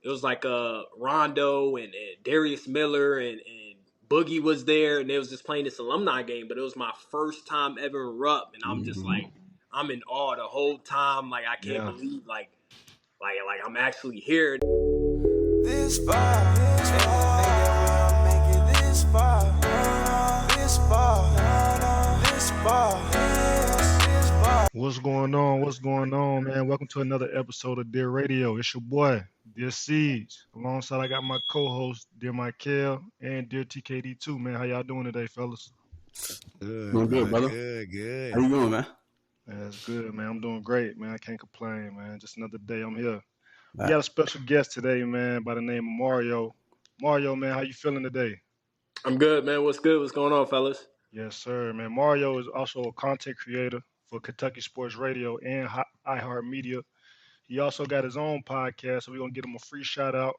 it was like Rondo and Darius Miller and Boogie was there, and they was just playing this alumni game. But it was my first time ever in Rupp, and I'm just like, I'm in awe the whole time. Like I can't Yeah. believe like I'm actually here. This far, this far, make it this far, this far, this far, this far. What's going on? What's going on, man? Welcome to another episode of Dear Radio. It's your boy, Dear Siege. Alongside, I got my co-host, Dear Michael, and Dear TKD2, man. How y'all doing today, fellas? Good, Doing good, brother. Good. How you doing, man? That's good, man. I'm doing great, man. I can't complain, man. Just another day. I'm here. We Right. got a special guest today, man, by the name of Mario. Mario, man, how you feeling today? I'm good, man. What's good? What's going on, fellas? Yes, sir, man. Mario is also a content creator for Kentucky Sports Radio and iHeartMedia. He also got his own podcast, so we're gonna give him a free shout out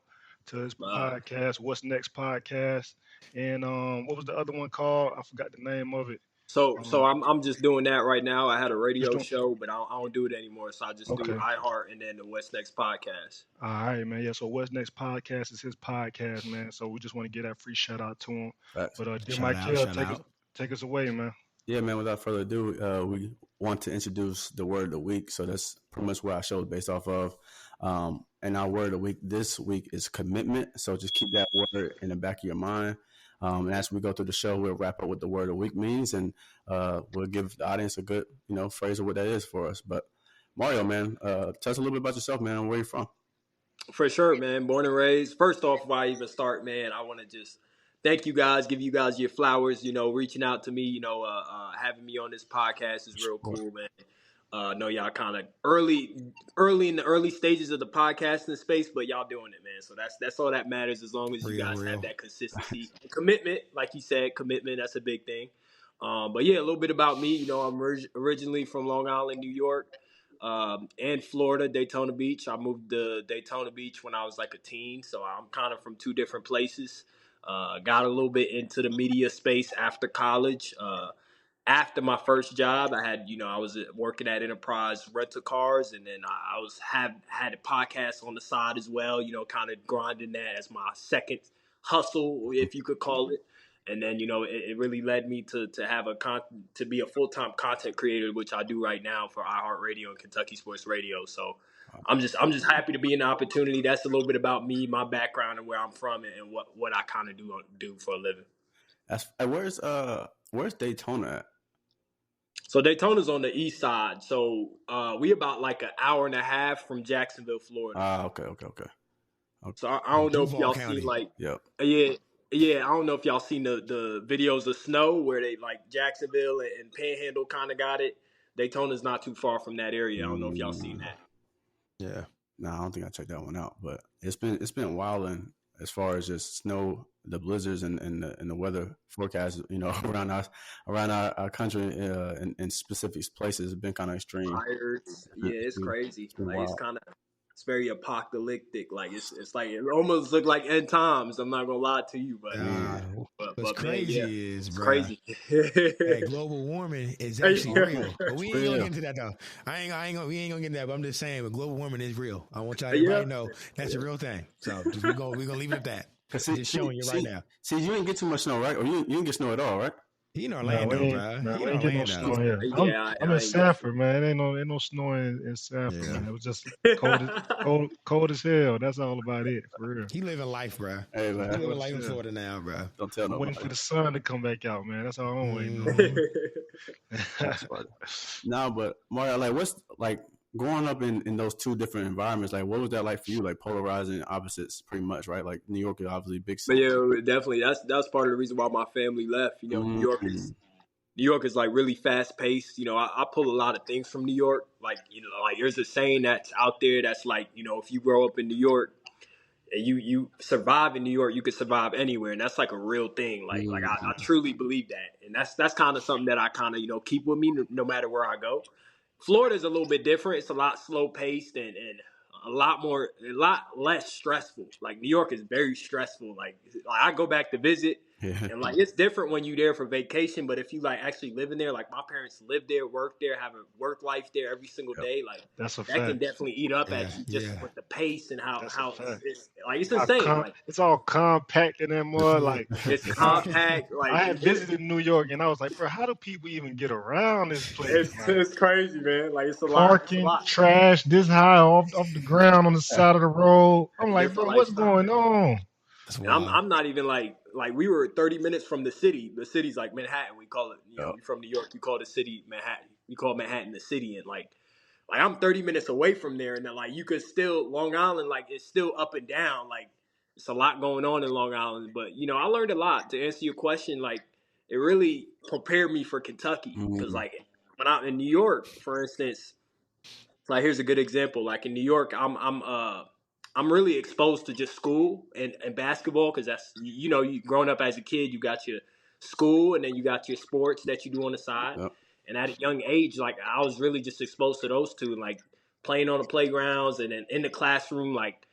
to his podcast, What's Next Podcast. And what was the other one called? I forgot the name of it. So I'm just doing that right now. I had a radio doing- show, but I don't do it anymore. So I just do Okay. iHeart and then the What's Next podcast. All right, man. Yeah, so What's Next Podcast is his podcast, man. So we just want to give that free shout out to him. Facts. But dear Shout Michael, out, shout out. take us away, man. Yeah, man, without further ado, we want to introduce the word of the week. So that's pretty much what our show is based off of. And our word of the week this week is commitment. So just keep that word in the back of your mind. And as we go through the show, we'll wrap up what the word of the week means, and we'll give the audience a good, phrase of what that is for us. But Mario, man, tell us a little bit about yourself, man, and where you're from. For sure, man. Born and raised. First off, before I even start, man, I want to just thank you guys, give you guys your flowers, reaching out to me, having me on this podcast is real cool, man. I know y'all kind of early in the early stages of the podcasting space, but y'all doing it, man. So that's all that matters, as long as you guys have that consistency. Commitment, like you said, commitment, that's a big thing. But yeah, a little bit about me. I'm originally from Long Island, New York, and Florida, Daytona Beach. I moved to Daytona Beach when I was like a teen, so I'm kind of from two different places. Got a little bit into the media space after college. After my first job, I was working at Enterprise Rental Cars, and then I had a podcast on the side as well, kind of grinding that as my second hustle, if you could call it. And then, it really led me to be a full-time content creator, which I do right now for iHeartRadio and Kentucky Sports Radio. So I'm just happy to be in the opportunity. That's a little bit about me, my background, and where I'm from, and what I kind of do for a living. Where's Daytona at? So Daytona's on the east side. So we about like an hour and a half from Jacksonville, Florida. Okay. So I don't know if Duval y'all County. see like Yep. Yeah, I don't know if y'all seen the videos of snow where they like Jacksonville and Panhandle kind of got it. Daytona's not too far from that area. I don't know if y'all seen that. Yeah. No, I don't think I checked that one out, but it's been wilding as far as just snow, the blizzards, and the weather forecast. Around our country in specific places have been kind of extreme. Fires. Yeah, it's crazy. Like wild. it's very apocalyptic. Like it's like it almost look like end times. I'm not gonna lie to you, but What's crazy man, is, it's bro, crazy. hey, global warming is actually real. But we ain't real. gonna get into that though. We ain't gonna get into that. But I'm just saying, but global warming is real. I want y'all everybody to know that's a real thing. So we're gonna leave it at that. Just showing you right now. See, you didn't get too much snow, right? Or you didn't get snow at all, right? He in Orlando, bro. We ain't getting no snow here. Yeah, I'm in Sanford, man. Ain't no snow in Sanford, man. It was just cold as hell. That's all about it, for real. He living life, bro. Hey, He man. living life in Florida now, bro. Don't tell I'm nobody. waiting for the sun to come back out, man. That's all I'm waiting on. That's funny. No, but Mario, like, what's like growing up in those two different environments? Like, what was that like for you? Like polarizing opposites, pretty much, right? Like New York is obviously big But city. yeah, definitely. That's part of the reason why my family left. New York is like really fast paced. I pull a lot of things from New York. Like there's a saying that's out there that's like, if you grow up in New York and you survive in New York, you could survive anywhere, and that's like a real thing. Like I truly believe that, and that's kind of something that I kind of keep with me no matter where I go. Florida's a little bit different. It's a lot slow paced and a lot less stressful. Like New York is very stressful. Like I go back to visit, Yeah. And like it's different when you're there for vacation, but if you like actually living there, like my parents live there, work there, have a work life there every single Yep. day, like That's a that can fact. definitely eat up Yeah, at you just yeah. with the pace and That's a how fact. it's like it's insane. Like It's all compact in that mud. Like, it's I, compact, like I had visited New York and I was like, bro, how do people even get around this place? Like, it's crazy, man. Like it's a lot. It's a parking, lot. trash this high off the ground on the side of the road. I'm like, bro, Different what's lifestyle, going man. on? That's And wild. I'm not even like we were 30 minutes from the city. The city's like Manhattan. We call it, Yep. we from New York. You call the city Manhattan. We call Manhattan the city, and like I'm 30 minutes away from there, and then, like you could still Long Island, like it's still up and down. Like it's a lot going on in Long Island, but I learned a lot. To answer your question, like it really prepared me for Kentucky because Mm-hmm. like when I'm in New York, for instance, like here's a good example. Like in New York, I'm really exposed to just school and basketball because that's you growing up as a kid, you got your school and then you got your sports that you do on the side. Yep. And at a young age, like I was really just exposed to those two, and like playing on the playgrounds and then in the classroom, like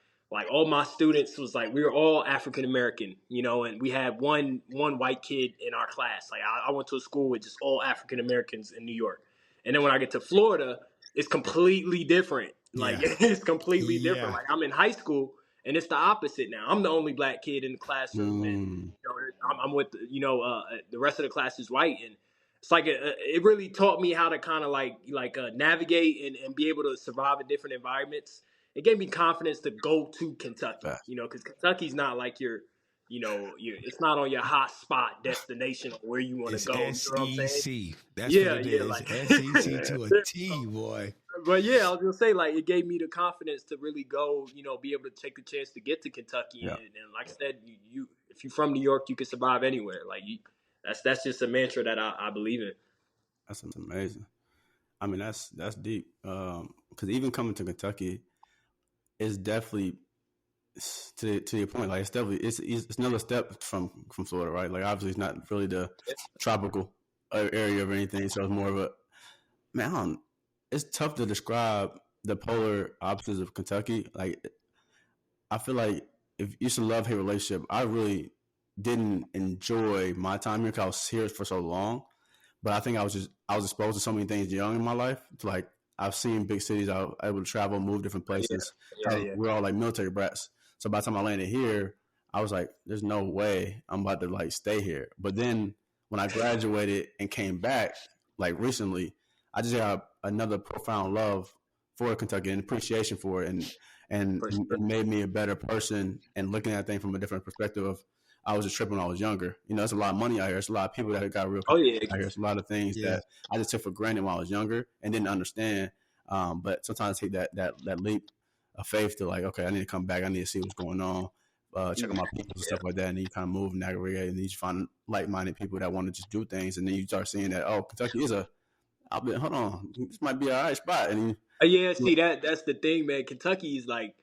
all my students was like we were all African American, and we had one white kid in our class. Like I went to a school with just all African Americans in New York, and then when I get to Florida, it's completely different. Like Yeah. it's completely different. Yeah. Like I'm in high school and it's the opposite now. I'm the only black kid in the classroom, and Mm. I'm with the rest of the class is white, and it's like it really taught me how to kind of navigate and be able to survive in different environments. It gave me confidence to go to Kentucky, Fact. because Kentucky's not like it's not on your hot spot destination or where you want to It's go. You know what I'm saying? SEC. That's Yeah, what it yeah, is. like SEC to a T, boy. But yeah, I was gonna say like it gave me the confidence to really go, be able to take the chance to get to Kentucky, Yeah. and like I said, you if you're from New York, you can survive anywhere. Like that's just a mantra that I believe in. That's amazing. I mean, that's deep. Because even coming to Kentucky is definitely to your point. Like it's definitely it's another step from Florida, right? Like obviously it's not really the tropical area or anything, so it's more of a man. It's tough to describe the polar opposites of Kentucky. Like I feel like if it's a love-hate relationship, I really didn't enjoy my time here because I was here for so long. But I think I was exposed to so many things young in my life. Like I've seen big cities, I was able to travel, move different places. Yeah. We're all like military brats. So by the time I landed here, I was like, there's no way I'm about to like stay here. But then when I graduated and came back, like recently, I just got another profound love for Kentucky and appreciation for it, and it made me a better person and looking at things from a different perspective of I was just tripping when I was younger. There's a lot of money out here. There's a lot of people that got real out here. There's a lot of things that I just took for granted when I was younger and didn't understand. But sometimes I take that leap of faith to like, okay, I need to come back. I need to see what's going on. Check out my people and stuff like that. And then you kind of move and aggregate, and then you find like-minded people that want to just do things. And then you start seeing that, oh, Kentucky is hold on, this might be an alright spot. And see that's the thing, man. Kentucky is like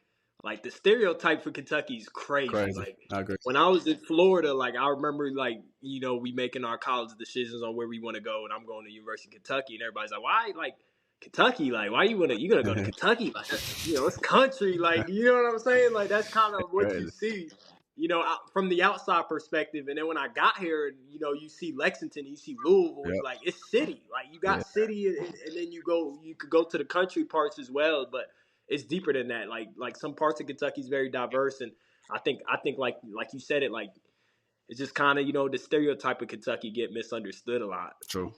the stereotype for Kentucky is crazy. Like I agree. When I was in Florida, like I remember we making our college decisions on where we want to go, and I'm going to University of Kentucky, and everybody's like, why Kentucky? Like why you gonna go to Kentucky? Like it's country, like you know what I'm saying? Like that's kind of what you see. From the outside perspective, and then when I got here, you see Lexington, you see Louisville, like it's city. Like you got city, and then you could go to the country parts as well, but it's deeper than that. Like some parts of Kentucky is very diverse, and I think like you said it, like it's just kind of the stereotype of Kentucky get misunderstood a lot. True.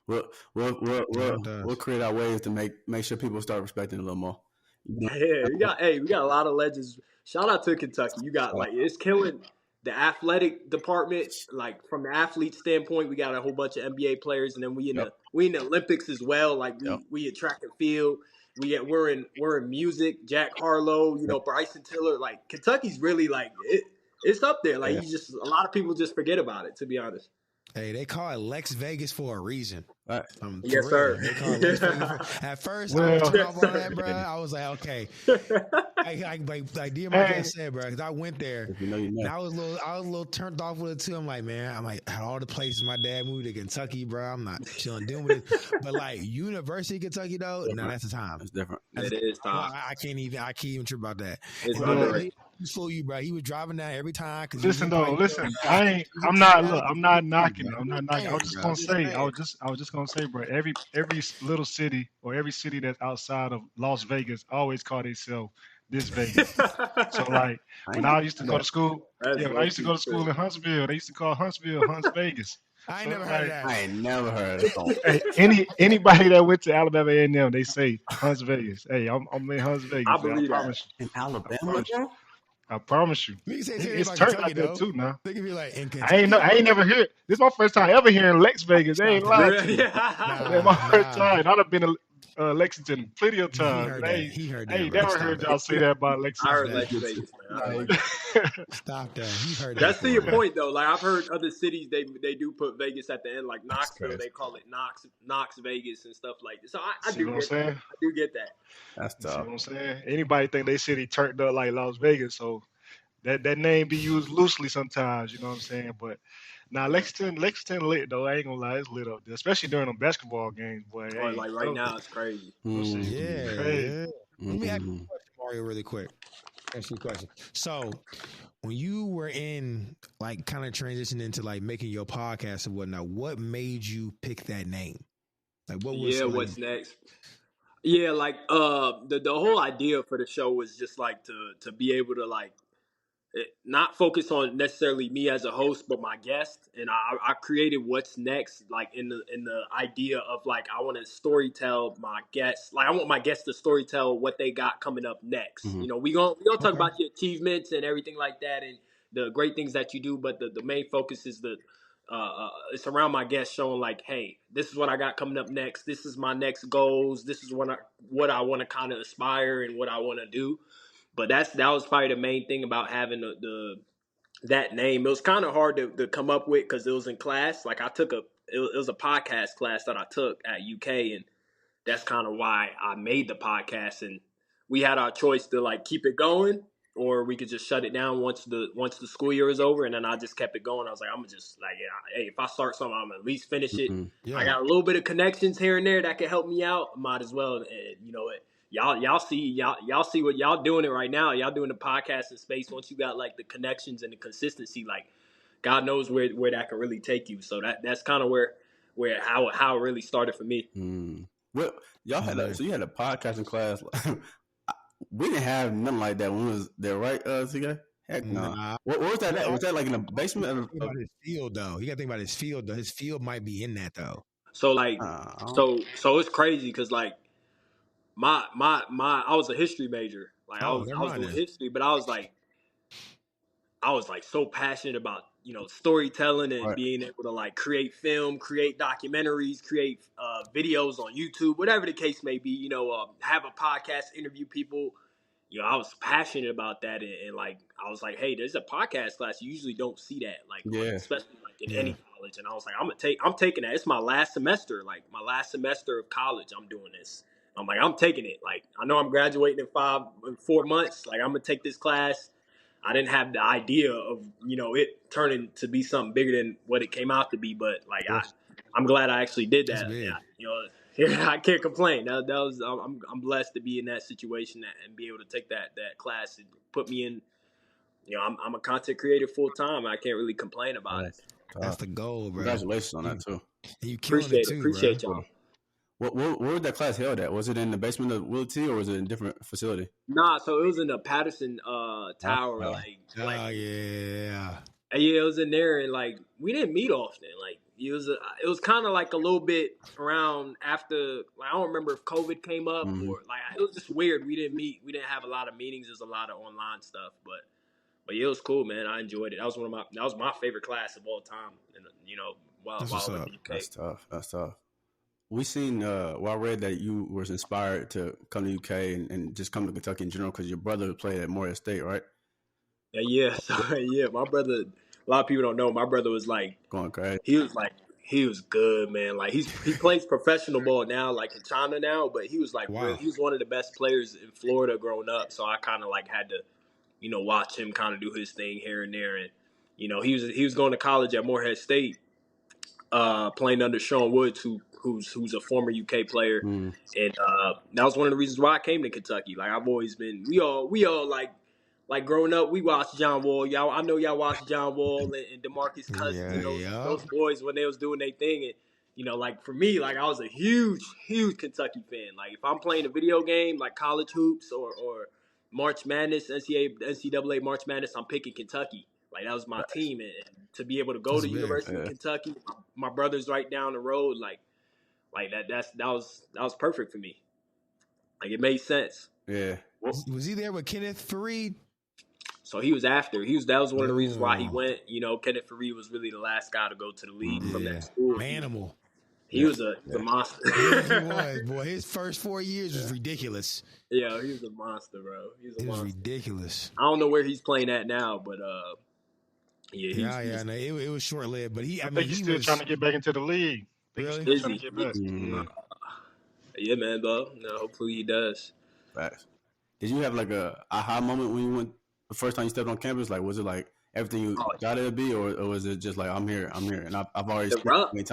We'll create our ways to make sure people start respecting it a little more. Yeah, we got a lot of legends. Shout out to Kentucky. You got it's killing the athletic department. Like from the athlete standpoint, we got a whole bunch of NBA players, and then we in the Olympics as well. Like we at track and field. We're in music. Jack Harlow, Bryson Tiller. Like Kentucky's really like it. It's up there. Like a lot of people just forget about it. To be honest. Hey, they call it Lex Vegas for a reason. Right. Yes, sir. They call it Lex Vegas at first, I was off on that, bro. I was like, okay. Like Dear Mark said, bro, because I went there. And I was a little turned off with it too. I'm like, out of all the places my dad moved to Kentucky, bro, I'm not chilling doing with it. But like University of Kentucky, though, no, that's the time. It's different. It is time. I can't even trip about that. It's underrated. fool you, bro. He was driving down every time because Listen though, listen. I'm not. Look, I'm not knocking it. I'm not knocking. I was just gonna say. I was just gonna say, bro. Every little city or every city that's outside of Las Vegas always call themselves this Vegas. So like when I used to go to school, That's when I used to go to true. school in Huntsville, they used to call Huntsville Hunts Vegas. I ain't So never it's heard like, that. I ain't never heard of that. hey, anybody that went to Alabama A&M, they say Hunts Vegas. Hey, I'm in Hunts I Vegas, man. I believe that. promise you. In I Alabama, promise you. bro? I promise you. You say something It's about turned Kentucky out there though. too now. They could be like in Kentucky. I ain't never heard. This is my first time ever hearing Lex Vegas. I ain't Stop lying that. to you. Yeah. Yeah, my first Nah. time. I'd have been to Lexington plenty of He times. heard I that. ain't, He heard I that, ain't bro. never Stop heard that. y'all say that about I Lexington. heard that. Lex Vegas, man. I heard Like, Lex. Stop that. He heard that. That's to your before. point though. Like I've heard other cities they do put Vegas at the end, like that's Knoxville. crazy. They call it Knox Vegas and stuff like that. So I See do what I'm get that. saying? I do get that. That's You see tough. what I'm saying? Anybody think they city turned up like Las Vegas, so that name be used loosely sometimes. You know what I'm saying? But now Lexington lit though. I ain't gonna lie, it's lit up there, especially during them basketball games. Boy, Or hey, like right now, it's crazy. those cities be Yeah, crazy. yeah. Let me ask you a question, Mario, really quick. Ask you a question. So, when you were in like kind of transitioning into like making your podcast and whatnot, what made you pick that name? Like, what was Yeah, like? what's next? Yeah, like the whole idea for the show was just like to be able to like not focus on necessarily me as a host, but my guest. And I created what's next, like in the idea of like I want to storytell my guests. Like I want my guests to storytell what they got coming up next. Mhm. You know, we gonna talk Okay. about your achievements and everything like that, and the great things that you do. But the main focus is it's around my guests showing like, hey, this is what I got coming up next. This is my next goals. This is what I want to kind of aspire and what I want to do. But that was probably the main thing about having the that name. It was kind of hard to come up with because it was in class. Like I took it was a podcast class that I took at UK, and that's kind of why I made the podcast. And we had our choice to like keep it going, or we could just shut it down once the school year is over. And then I just kept it going. I was like, I'm gonna just like, yeah, hey, if I start something, I'm gonna at least finish it. Mhm. Yeah. I got a little bit of connections here and there that can help me out. Might as well, and you know it. Y'all see what y'all doing it right now. Y'all doing the podcast in space. Once you got like the connections and the consistency, like God knows where that can really take you. So that's kind of where how it really started for me. Well, y'all had so you had a podcasting class. We didn't have nothing like that when we was there, right? TK? Heck no. Nah. What was that? At? Was that like in the basement? You gotta think about his field though. You gotta think about his field though. His field might be in that though. So like so it's crazy because like my I was a history major. Like I was doing history, but I was like so passionate about storytelling and Right. being able to like create film, create documentaries, create videos on YouTube, whatever the case may be. Have a podcast, interview people. I was passionate about that, and like I was like, hey, there's a podcast class. You usually don't see that, like especially like in any college. And I was like, I'm taking that. It's my last semester, like my last semester of college. I'm doing this. I'm like, I'm taking it. Like I know I'm graduating in 4 months. Like I'm gonna take this class. I didn't have the idea of it turning to be something bigger than what it came out to be, but like I'm glad I actually did that. I can't complain. That was I'm blessed to be in that situation and be able to take that class and put me in. I'm a content creator full time. I can't really complain about it. That's the goal, bro. Congratulations on that too. You killing it too, appreciate bro. y'all. Where was that class held at? Was it in the basement of Willie T or was it in a different facility? Nah, so it was in the Patterson Tower. Yeah, it was in there, and like we didn't meet often. Like it was kind of like a little bit around after. Like I don't remember if COVID came up or like it was just weird. We didn't meet. We didn't have a lot of meetings. There's a lot of online stuff, but yeah, it was cool, man. I enjoyed it. That was my favorite class of all time. And while I was in the UK. That's tough. We seen. Well, I read that you was inspired to come to UK and just come to Kentucky in general because your brother played at Morehead State, right? Yeah. So my brother. A lot of people don't know. My brother was like going crazy. He was good, man. Like he plays professional ball now, like in China now. But he was like he was one of the best players in Florida growing up. So I kind of like had to, watch him kind of do his thing here and there. And he was going to college at Morehead State, playing under Sean Woods, who's a former UK player, and that was one of the reasons why I came to Kentucky. Like I've always been, we all like like growing up, we watched John Wall. Y'all, I know y'all watched John Wall and DeMarcus Cousins and those boys when they was doing their thing. And like for me, like I was a huge Kentucky fan. Like if I'm playing a video game, like college hoops or March Madness, NCAA March Madness, I'm picking Kentucky. Like that was my team, and to be able to go to University of Kentucky, my brother's right down the road. Like that was perfect for me. Like it made sense. Yeah. Was he there with Kenneth Faried? So he was after. That was one of the reasons why he went. Kenneth Faried was really the last guy to go to the league from that school. Animal. He was a monster. He was, boy. His first 4 years was ridiculous. Yeah, he was a monster, bro. He was ridiculous. I don't know where he's playing at now, but no, it was short lived. But I think he's still trying to get back into the league. Really? Is he? Yeah, man, bro. No, hopefully he does. Facts. Did you have like a aha moment when you went the first time you stepped on campus? Like, was it like everything you thought it would be, or was it just like I'm here, and I've already the Rupp, man,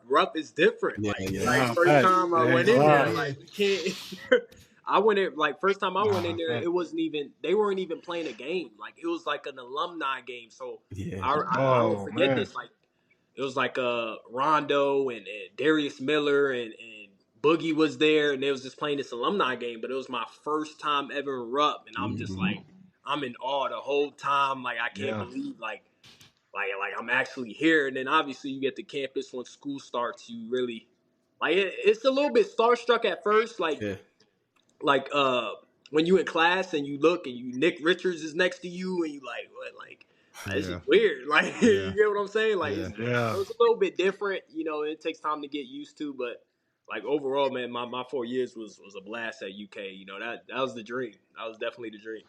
Rupp is different. Like first time I went in there, like you can't. I went in first time I went in there, it wasn't even they weren't even playing a game. Like it was like an alumni game. So I don't forget this. Like it was like Rondo and Darius Miller and Boogie was there, and they was just playing this alumni game. But it was my first time ever in Rupp, and I'm just like I'm in awe the whole time. Like I can't believe like I'm actually here. And then obviously you get to campus when school starts. You really like it's a little bit starstruck at first, like when you in class and you look and Nick Richards is next to you and you like what this is weird. Like you get what I'm saying? Like it's a little bit different. It takes time to get used to, but like overall, man, my 4 years was a blast at UK. That was the dream. That was definitely the dream.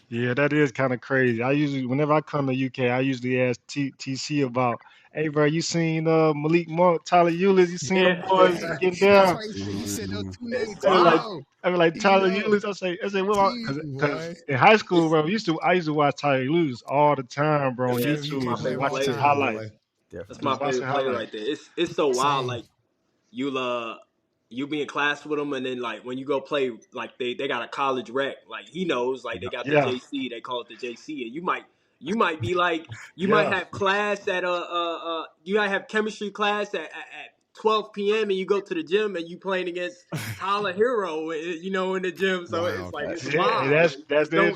Yeah, that is kind of crazy. Whenever I come to UK, I usually ask TC about, hey, bro, you seen Malik Monk, Tyler Eulis? You seen them boys getting down? You said those 2 names. I mean, like Tyler Eulis. I say, well, because in high school, bro, I used to watch Tyler Eulis all the time, bro, on YouTube, watch his highlights. That's my favorite player right there. It's so wild, like you be in class with them, and then like when you go play, like they got a college rec, like he knows, like they got the JC, they call it the JC, and you might be like might have class at you might have chemistry class at 12 p.m. and you go to the gym and you playing against Tyler Hero, in the gym. So it's like it's wild. That's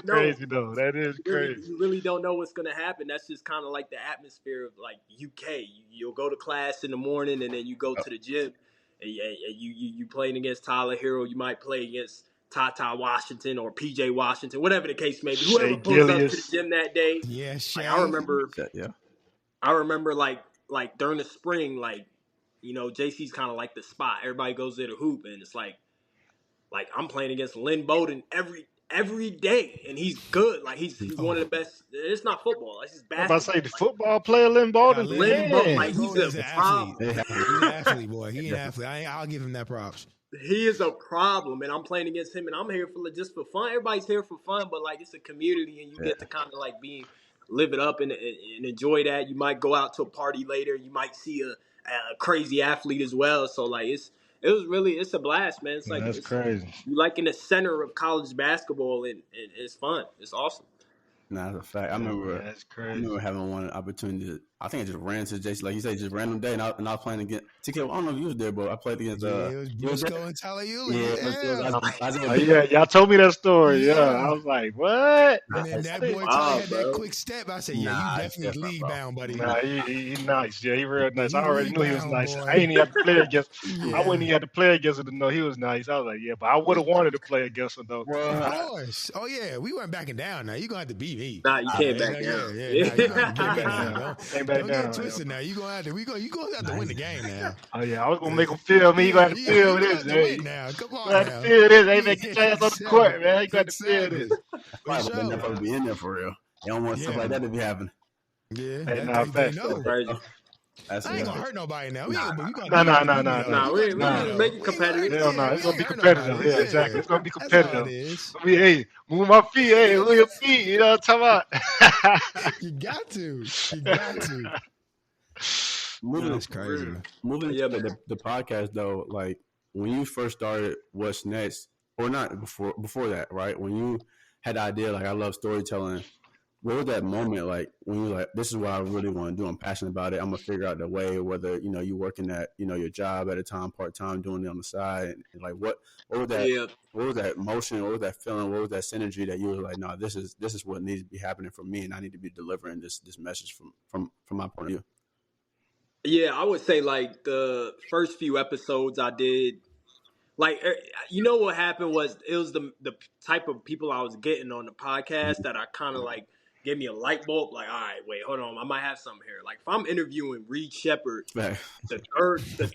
crazy though. That is crazy. You really don't know what's gonna happen. That's just kind of like the atmosphere of like UK. You'll go to class in the morning and then you go to the gym. And you playing against Tyler Hero, you might play against Ty Washington or PJ Washington, whatever the case may be. Whoever pulls up to the gym that day. Yeah, Shay. Like, I remember like during the spring, like JC's kind of like the spot. Everybody goes there to hoop, and it's like I'm playing against Lynn Bowden every day, and he's good. Like he's one of the best. It's not football. It's just basketball. I'm about to say the football player Lynn Bowden. Lynn Bowden, like he's an athlete. He's an athlete, boy. He's an athlete. I'll give him that props. He is a problem, and I'm playing against him, and I'm here just for fun. Everybody's here for fun, but like it's a community, and you get to kind of like live it up and enjoy that. You might go out to a party later. You might see a crazy athlete as well. So like it's a blast, man. It's like that's crazy. You like in the center of college basketball, and it's fun. It's awesome. Nah, that's a fact. I remember having one opportunity. I think I just ran to JC, like you said, just random day, and I was playing against TK. I don't know if you was there, but I played against. It was Briscoe and Tyler Eulis. Yeah, y'all told me that story. Yeah, I was like, what? And then that boy Tyler had that quick step. I said, you definitely league bound, buddy. Nah, he nice. Yeah, he real nice. I already knew he was nice. Boy. I ain't even have to play against. I wouldn't even have to play against him to know he was nice. I was like, yeah, but I would have wanted to play against him though. Of course. Oh yeah, we weren't backing down. Now you gonna have to beat me. Nah, you can't back down. Don't get twisted now. You gonna have to. You gonna have to win the game now. Oh yeah, I was gonna make him feel me. You gonna have to feel this, man. Now, come on, you got to feel this. Ain't make your ass on the court, man. You got to feel this. Probably never be in there for real. You don't want stuff like that to be happening. Yeah, they know. Crazy. I ain't gonna hurt nobody now. No. We ain't make it competitive. Hell no, it's gonna be competitive. Yeah, exactly. It's gonna be competitive. Hey, move my feet. Hey, move your feet. You know what I'm talking about? You got to. That's crazy. Moving to the podcast though, like when you first started, what's next? Or not before that, right? When you had the idea, like I love storytelling. What was that moment like when you were like, this is what I really want to do? I'm passionate about it. I'm gonna figure out the way. Whether you're working at your job at a time, part time, doing it on the side, and like what was that? Yeah. What was that emotion? What was that feeling? What was that synergy that you were like, no, this is what needs to be happening for me, and I need to be delivering this message from my point of view. Yeah, I would say like the first few episodes I did, like what happened was it was the type of people I was getting on the podcast that I kind of like gave me a light bulb. Like, all right, wait, hold on, I might have something here. Like if I'm interviewing Reed Shepard, Right. the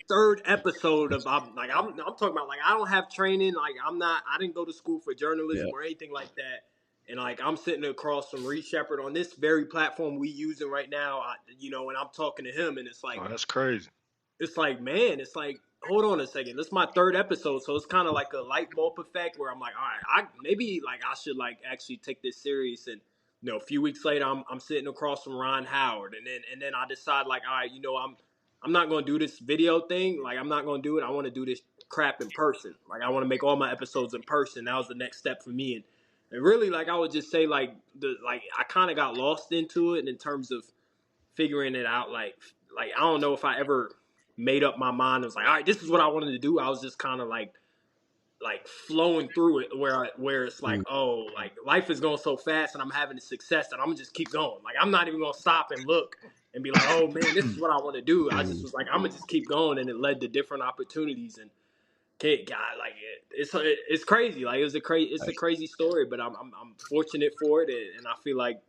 third episode of I'm talking about like I don't have training. Like I didn't go to school for journalism or anything like that. And like I'm sitting across from Reed Shepard on this very platform we using right now, and I'm talking to him, and it's like, Oh, that's crazy. it's like, man, it's like, hold on a second, this is my third episode, so it's kind of like a light bulb effect where I'm like, all right, I should like actually take this serious. And a few weeks later, I'm sitting across from Ron Howard, and then I decide like, all right, I'm not gonna do this video thing, like I'm not gonna do it. I want to do this crap in person. Like I want to make all my episodes in person. That was the next step for me. And really, like I would just say, like I kind of got lost into it in terms of figuring it out. Like I don't know if I ever made up my mind. It was like, all right, this is what I wanted to do. I was just kind of like flowing through it, where it's like, oh, like life is going so fast, and I'm having success, and I'm gonna just keep going. Like I'm not even gonna stop and look and be like, oh man, this is what I want to do. I just was like, I'm gonna just keep going, and it led to different opportunities. And God, like it's crazy. Like it's a crazy story, but I'm fortunate for it, and I feel like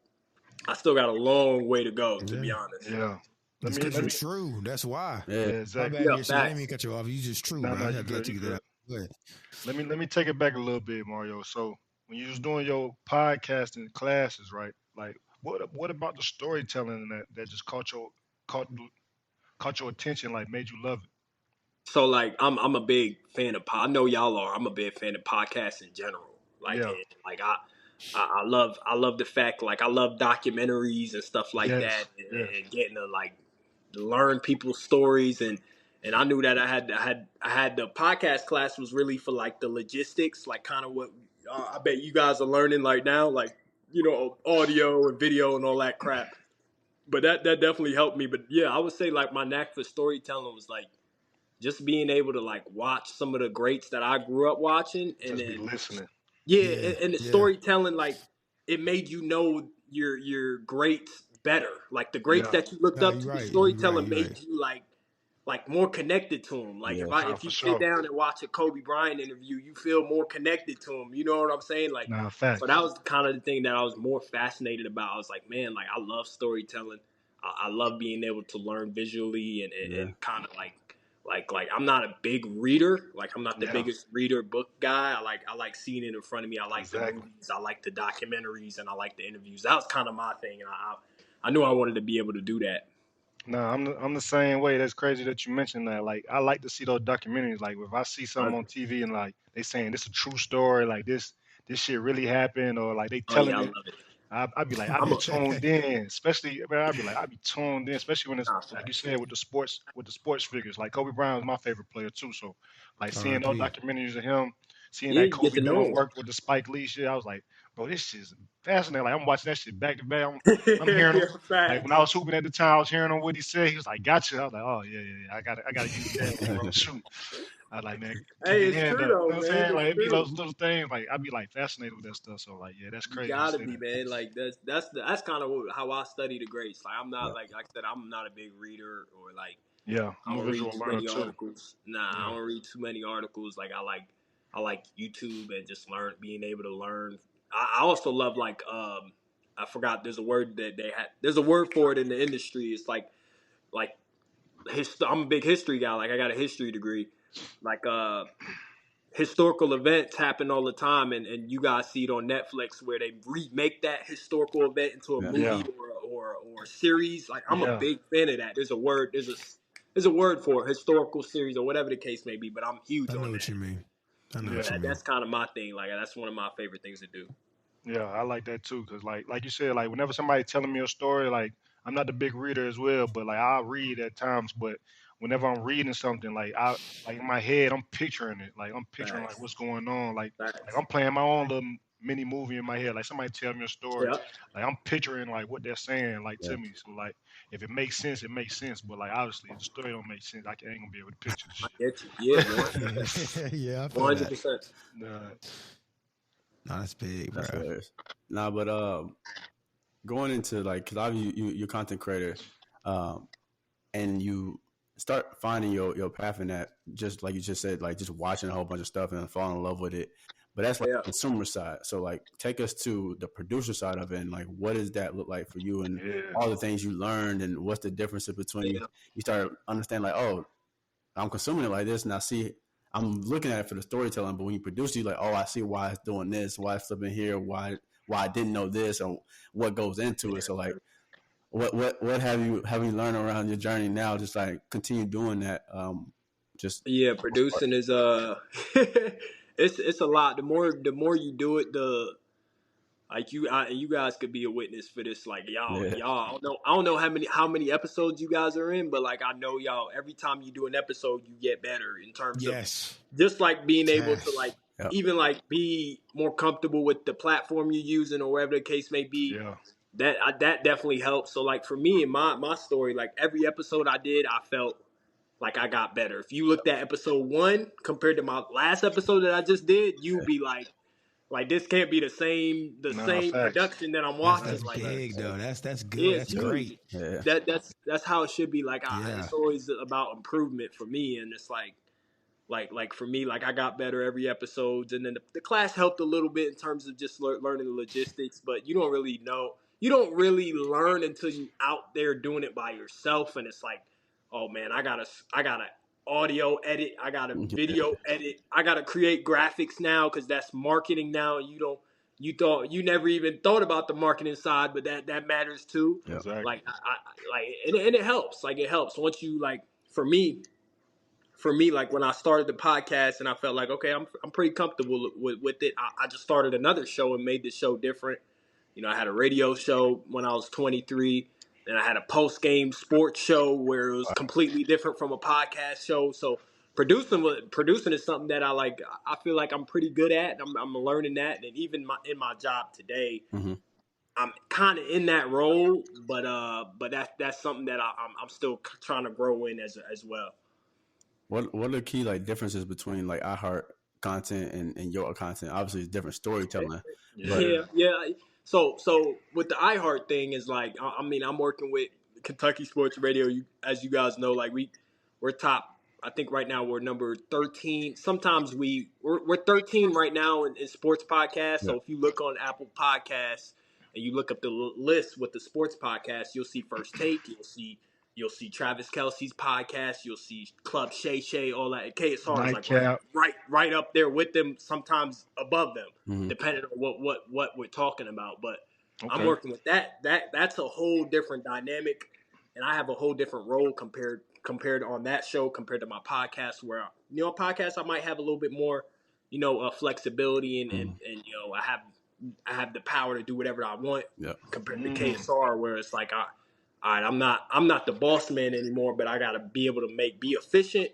I still got a long way to go, to be honest. Yeah. It's because you're true. That's why. Yeah, exactly. My bad, I didn't mean to cut you off. You just true, Nah, bro. I you had to let you good. get that out. Go ahead. Let me take it back a little bit, Mario. So when you was doing your podcasting classes, right? Like what about the storytelling that just caught caught your attention, like made you love it? So like I'm a big fan of I know y'all are. I'm a big fan of podcasts in general. Like Yeah. and, like I love the fact, like I love documentaries and stuff like that, and getting to like learn people's stories. And I knew that I had the podcast class was really for like the logistics, like kind of what I bet you guys are learning like now, like audio and video and all that crap. But that definitely helped me. But yeah, I would say like my knack for storytelling was like just being able to like watch some of the greats that I grew up watching, and Just be then listening. and the storytelling, like it made your greats better. Like the greats that you looked up to, the storytelling made you like more connected to them. Like if you sit down and watch a Kobe Bryant interview, you feel more connected to him. You know what I'm saying? Like, facts. so that was kind of the thing that I was more fascinated about. I was like, man, like I love storytelling. I love being able to learn visually and kind of like I'm not a big reader. Like I'm not the biggest reader book guy. I like seeing it in front of me. I like the movies. I like the documentaries, and I like the interviews. That was kind of my thing, and I knew I wanted to be able to do that. No, I'm the same way. That's crazy that you mentioned that. Like I like to see those documentaries. Like if I see something on TV and like they saying this is a true story, like this shit really happened, or like they telling I it. love it. I'd be like, I'd be tuned in, especially. I'd be tuned in, especially when it's like you said with the sports figures. Like Kobe Bryant was my favorite player too. So, like seeing those documentaries of him, seeing that Kobe doing work with the Spike Lee shit, I was like, bro, this shit's fascinating. Like I'm watching that shit back to back. I'm hearing him. Like when I was hooping at the time, I was hearing him what he said. He was like, "Gotcha." I was like, "Oh yeah. I gotta use that, bro. Shoot." I was like, man, hey, it's true though, you know what I'm saying? Like, it'd be true. those little things. Like, I'd be like fascinated with that stuff. So, like, yeah, that's crazy. You gotta be, man. Like that's kind of how I study the greats. Like I'm not like I said, I'm not a big reader or like I'm a visual learner too. articles. I don't read too many articles. Like I like YouTube and just being able to learn. I also love like I forgot. There's a word that they had. There's a word for it in the industry. It's like I'm a big history guy. Like I got a history degree. Like historical events happen all the time, and you guys see it on Netflix where they remake that historical event into a movie or series. Like I'm a big fan of that. There's a word for it, historical series or whatever the case may be. But I'm huge on that. I know what you mean. That's kind of my thing. Like that's one of my favorite things to do. Yeah, I like that too. Cause like you said, like whenever somebody's telling me a story, like I'm not the big reader as well, but like I'll read at times. But whenever I'm reading something, like in my head, I'm picturing it. Like I'm picturing like what's going on. Like I'm playing my own little mini movie in my head. Like somebody tell me a story, Yeah, like I'm picturing like what they're saying like to me. So like if it makes sense, it makes sense. But like obviously if the story don't make sense, ain't gonna be able to picture I the get you. Yeah, shit. Yeah, I feel that. 100%. Nah, No, that's big, bro. That's hilarious. Nah, but going into like, cause obviously you're a content creator, and you start finding your path in that. Just like you just said, like just watching a whole bunch of stuff and falling in love with it. But that's like Yeah. the consumer side. So like, take us to the producer side of it, and like, what does that look like for you, and yeah, all the things you learned, and what's the differences between Yeah. you start understanding like, oh, I'm consuming it like this, and I see I'm looking at it for the storytelling. But when you produce it, you're like, oh, I see why it's doing this, why it's flipping here, why I didn't know this, or what goes into it. So like, what have you learned around your journey now? Just like continue doing that. Just Yeah, producing is it's a lot. The more you do it, the like you guys could be a witness for this. Like yeah, I don't know how many episodes you guys are in, but like I know y'all every time you do an episode, you get better in terms of Yes. just like being able to Yes. like Yep. even like be more comfortable with the platform you're using or whatever the case may be. yeah, That definitely helps. So like for me and my story, like every episode I did, I felt like I got better. If you looked at episode 1 compared to my last episode that I just did, you'd be like this can't be the nah, same facts. production that I'm That's watching. that's Like big though. That's yeah, good. it's That's huge. great. yeah, That's how it should be. Like Yeah. it's always about improvement for me, and it's like for me, like I got better every episode, and then the class helped a little bit in terms of just learning the logistics. But you don't really know, you don't really learn until you out there doing it by yourself, and it's like, oh man, I gotta audio edit, I gotta video edit, I gotta create graphics now because that's marketing now. You never even thought about the marketing side, but that matters too. yep. Like Exactly. and it helps. Like it helps once you like for me, like when I started the podcast and I felt like, okay, I'm pretty comfortable with it. I just started another show and made the show different. I had a radio show when I was 23. Then I had a post game sports show where it was completely different from a podcast show. So producing is something that I like. I feel like I'm pretty good at. I'm learning that, and even in my job today, Mm-hmm. I'm kind of in that role. But that's something that I'm still trying to grow in as well. What are the key like differences between like iHeart content and your content? Obviously, it's different storytelling. But Yeah. So with the iHeart thing is like, I mean, I'm working with Kentucky Sports Radio. As you guys know, like we're top. I think right now we're number 13. Sometimes we're 13 right now in sports podcasts. yeah, So if you look on Apple Podcasts and you look up the list with the sports podcasts, you'll see First Take. You'll see Travis Kelce's podcast. You'll see Club Shay Shay, all that. And KSR is like Nightcap. right up there with them. Sometimes above them, mm-hmm. depending on what we're talking about. But I'm Okay. working with that. That's a whole different dynamic, and I have a whole different role compared on that show compared to my podcast. Where podcast I might have a little bit more, flexibility and I have the power to do whatever I want Yeah. compared to KSR, where it's like all right, I'm not the boss man anymore, but I gotta be able to be efficient,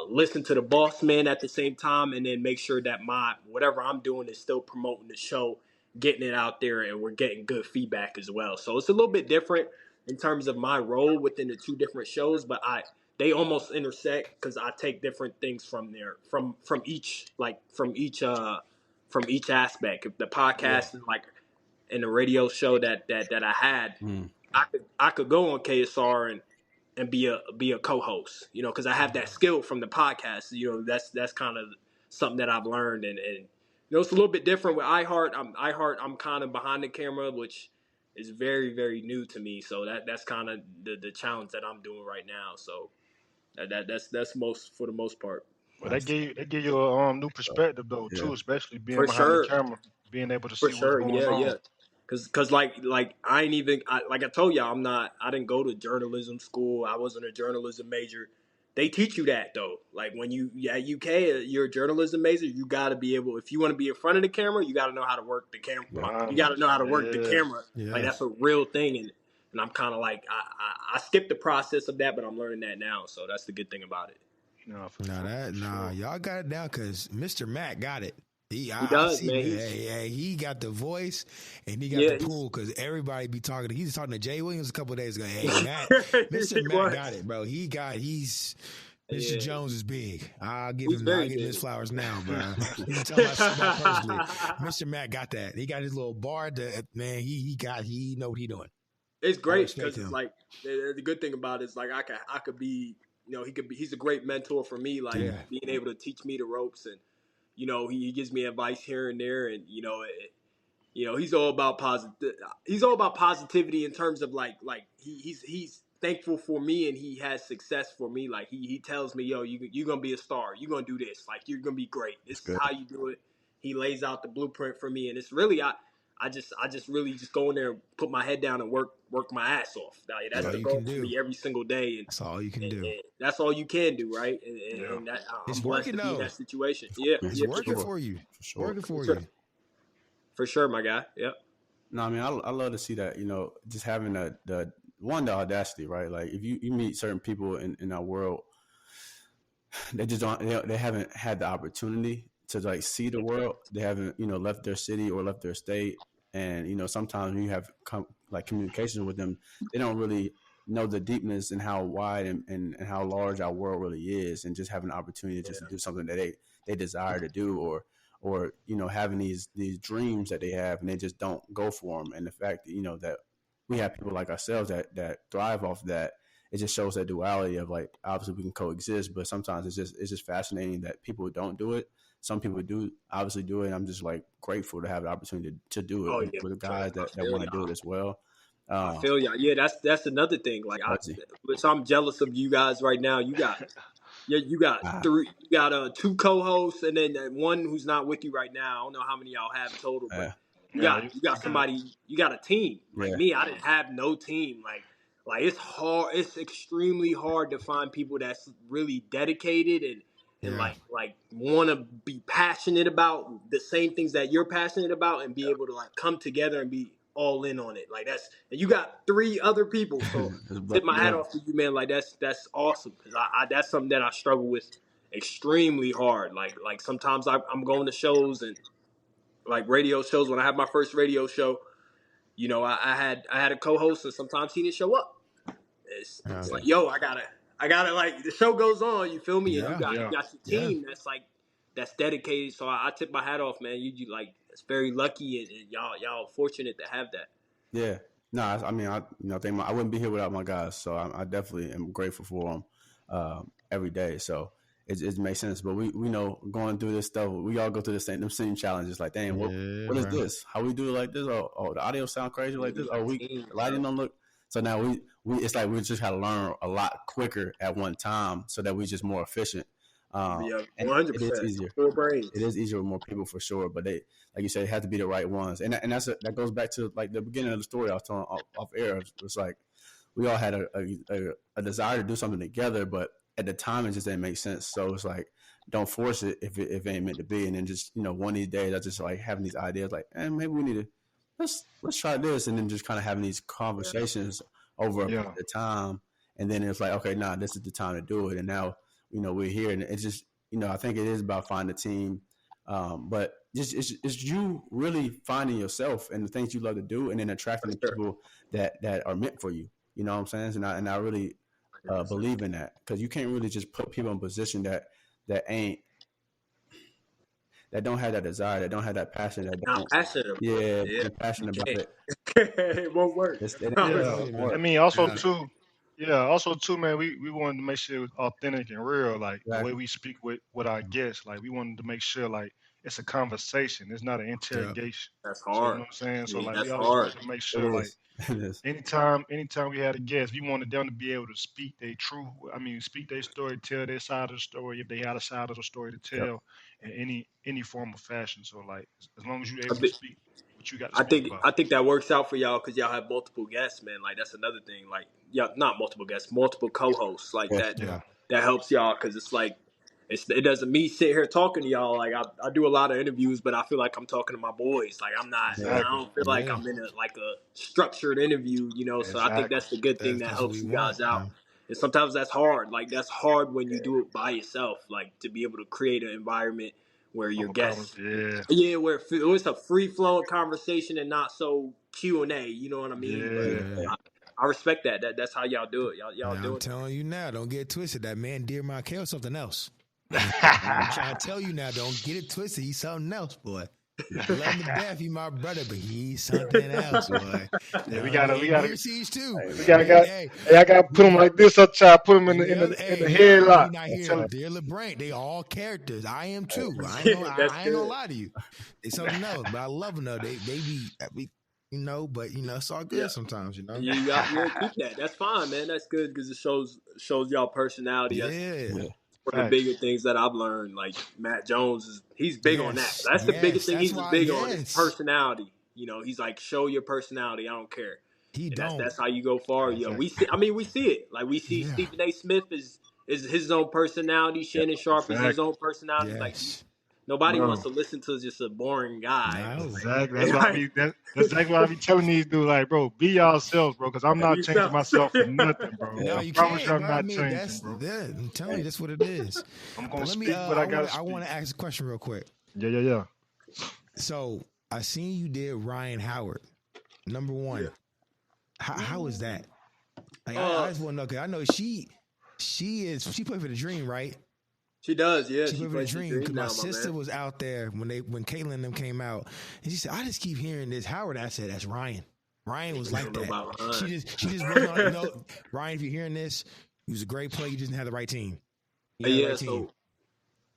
listen to the boss man at the same time, and then make sure that whatever I'm doing is still promoting the show, getting it out there, and we're getting good feedback as well. So it's a little bit different in terms of my role within the two different shows, but they almost intersect because I take different things from each aspect. If the podcast and like in the radio show that I had, I could go on KSR and be a co-host, because I have that skill from the podcast. That's kind of something that I've learned, and it's a little bit different with iHeart. I'm kind of behind the camera, which is very, very new to me. So that's kind of the challenge that I'm doing right now. So that's most for the most part. Well, they give you a new perspective though Yeah. too, especially being For behind the sure. camera, being able to For see what's sure, going yeah. on. Cause like I ain't even like I told y'all I didn't go to journalism school. I wasn't a journalism major. They teach you that though. Like when UK, you're a journalism major. You got to be able, if you want to be in front of the camera, you got to know how to work the camera. Wow. You got to know how to work the camera. Yeah. Like that's a real thing, and I'm kind of like I skipped the process of that, but I'm learning that now. So that's the good thing about it. No, for sure. Y'all got it down because Mr. Matt got it. He I does, see, man. man. Hey, he got the voice and he got Yeah, the pool because everybody be talking. He was talking to Jay Williams a couple of days ago. Hey, Matt, Mr. he Matt was. got it, bro. He's Mr. Yeah, Jones is big. I'll give he's him very his big. flowers now, bro. You can tell my personally. Mr. Matt got that. He got his little bar. Man, he know what he doing. It's I great respect because it's him. like the good thing about it is like I could be, he's a great mentor for me, like being able to teach me the ropes, and he gives me advice here and there, and he's all about positivity in terms of like he's thankful for me, and he has success for me. Like he tells me, yo, you're gonna be a star, you're gonna do this, like you're gonna be great, this is how you do it. He lays out the blueprint for me, and it's really I just really just go in there and put my head down and work my ass off. Like, that's the goal for me every single day, and that's all you can do. And that's all you can do, right? And that, I'm blessed to be in that situation. Yeah, it's working for you. For sure. Working for you. For sure, my guy. Yep. No, I mean, I love to see that. Just having the audacity, right? Like if you meet certain people in our world, they just don't. They haven't had the opportunity to like see the world. They haven't left their city or left their state. And sometimes when you have communication with them, they don't really know the deepness and how wide and how large our world really is, and just having an opportunity just to do something that they desire to do, or having these dreams that they have and they just don't go for them. And the fact that that we have people like ourselves that thrive off that, it just shows that duality of like, obviously we can coexist, but sometimes it's just fascinating that people don't do it. Some people do obviously do it, and I'm just like grateful to have the opportunity to do it with guys that want to do it as well. I feel y'all. Yeah, that's another thing. Like I'm jealous of you guys right now. You got three. You got two co-hosts, and then one who's not with you right now. I don't know how many y'all have total, but you got somebody. You got a team. Like me, I didn't have no team. Like it's hard. It's extremely hard to find people that's really dedicated and like want to be passionate about the same things that you're passionate about, and be able to like come together and be all in on it. Like and you got three other people. So tip my hat off to you, man. Like that's awesome, because I that's something that I struggle with extremely hard. Like sometimes I'm going to shows and like radio shows. When I had my first radio show, I had a co-host, and sometimes he didn't show up. It's like, yo, I gotta like, the show goes on. You feel me? And you got your team that's dedicated. So I tip my hat off, man. You like, it's very lucky, and y'all fortunate to have that. Yeah. No, I mean, I wouldn't be here without my guys. So I definitely am grateful for them every day. So it makes sense. But we know, going through this stuff, we all go through the same challenges. Like, dang, what is this? How we do it like this? Oh, the audio sound crazy like this? Oh, the lighting don't look. So now we it's like we just had to learn a lot quicker at one time, so that we're just more efficient. 100%. It is easier. It is easier with more people for sure, but they, like you said, it had to be the right ones. And that goes back to like the beginning of the story I was telling off air. It's like we all had a desire to do something together, but at the time it just didn't make sense. So it's like, don't force it if it ain't meant to be. And then just one of these days I just like having these ideas like, maybe we need to let's try this, and then just kind of having these conversations over the time, and then it's like, okay, this is the time to do it. And now we're here, and it's just I think it is about finding a team, but just it's you really finding yourself and the things you love to do, and then attracting the people that are meant for you. You know what I'm saying? And I really believe in that, because you can't really just put people in a position that don't have that desire, that don't have that passion, passionate about it. It won't work. I mean, also too, man, we wanted to make sure it was authentic and real, like the way we speak with our guests. Like, we wanted to make sure like it's a conversation, it's not an interrogation. That's hard. So, you know what I'm saying? So like, that's we always hard. want to make sure like anytime we had a guest, we wanted them to be able to speak speak their story, tell their side of the story, if they had a side of the story to tell, in any form of fashion. So like, as long as you're able to speak what you got to speak about. I think that works out for y'all, because y'all have multiple guests, man. Like, that's another thing. Like, not multiple guests, multiple co-hosts. Like that helps y'all, because it's like, it doesn't me sit here talking to y'all. Like, I do a lot of interviews, but I feel like I'm talking to my boys. Like, I'm not. I don't feel like I'm in a structured interview. So I think that's the good thing that helps you guys out. And sometimes that's hard. Like, that's hard when you do it by yourself. Like, to be able to create an environment where your guests, Yeah. yeah, where it's a free flowing conversation and not so Q&A. You know what I mean? But Yeah. I respect that. That's how y'all do it. Y'all Now, doing I'm it. telling you now, don't get it twisted. That man, Dear Michael, something else. I'm trying to tell you now, don't get it twisted. He's something else, boy. I love him to death. He's my brother, but he's something else, boy. Yeah, we gotta Deer Siege too. I gotta put him like this. I try to put him in the headlock. He not here. Dear LeBranc, they all characters. I am too. I ain't gonna lie to you. They something else, but I love them though. They be but it's all good sometimes, You gotta keep that. That's fine, man. That's good because it shows y'all personality. Yeah. One of the bigger things that I've learned, like Matt Jones, he's big on that. That's the biggest thing he's big on is personality. He's like, show your personality. I don't care. That's how you go far. We see it. Like we see Stephen A. Smith is his own personality. Shannon Sharp is his own personality. Like nobody wants to listen to just a boring guy. No, exactly. That's exactly what I be telling these dudes. Like, bro, be yourselves, bro, because I'm not changing myself for nothing, bro. No, I promise you, I'm not changing, bro. I'm telling you, that's what it is. I'm gonna speak what I gotta speak. I want to ask a question real quick. Yeah. So I seen you did Ryan Howard, number one. How is that? Like, I just want to know because I know she played for the Dream, right? She does, yeah. She played for the Dream because my sister was out there when Caitlyn and them came out, and she said, "I just keep hearing this Howard." I said, "That's Ryan." Ryan was like that. She just wasn't on. Ryan, if you're hearing this, he was a great player. You just didn't have the right team. So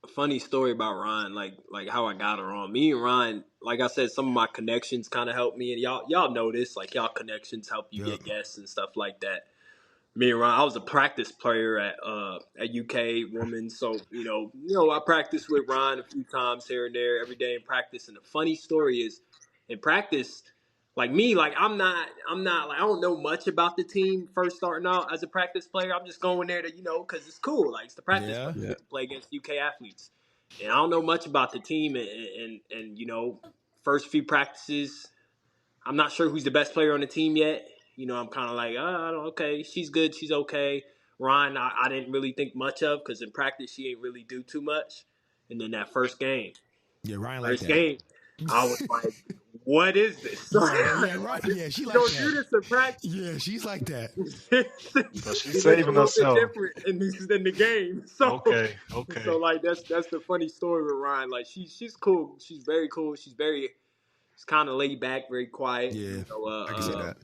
a funny story about Ryan, like how I got her on. Me and Ryan, like I said, some of my connections kind of helped me, and y'all know this. Like y'all connections help you get guests and stuff like that. Me and Ryan, I was a practice player at UK Women, so I practiced with Ryan a few times here and there, every day in practice. And the funny story is, in practice, like me, like I'm not like I don't know much about the team first starting out as a practice player. I'm just going there to because it's cool, like it's the practice to play against UK athletes, and I don't know much about the team. And first few practices, I'm not sure who's the best player on the team yet. I'm kind of like, okay, she's good, she's okay. Ryan, I didn't really think much of because in practice she ain't really do too much. And then that first game, I was like, what is this? She like don't that. do this in practice. Yeah, she's like that. So she's saving herself. Different in the game. So, okay. So like that's the funny story with Ryan. Like she's cool. She's very cool. She's kind of laid back, very quiet. Yeah, I can see that.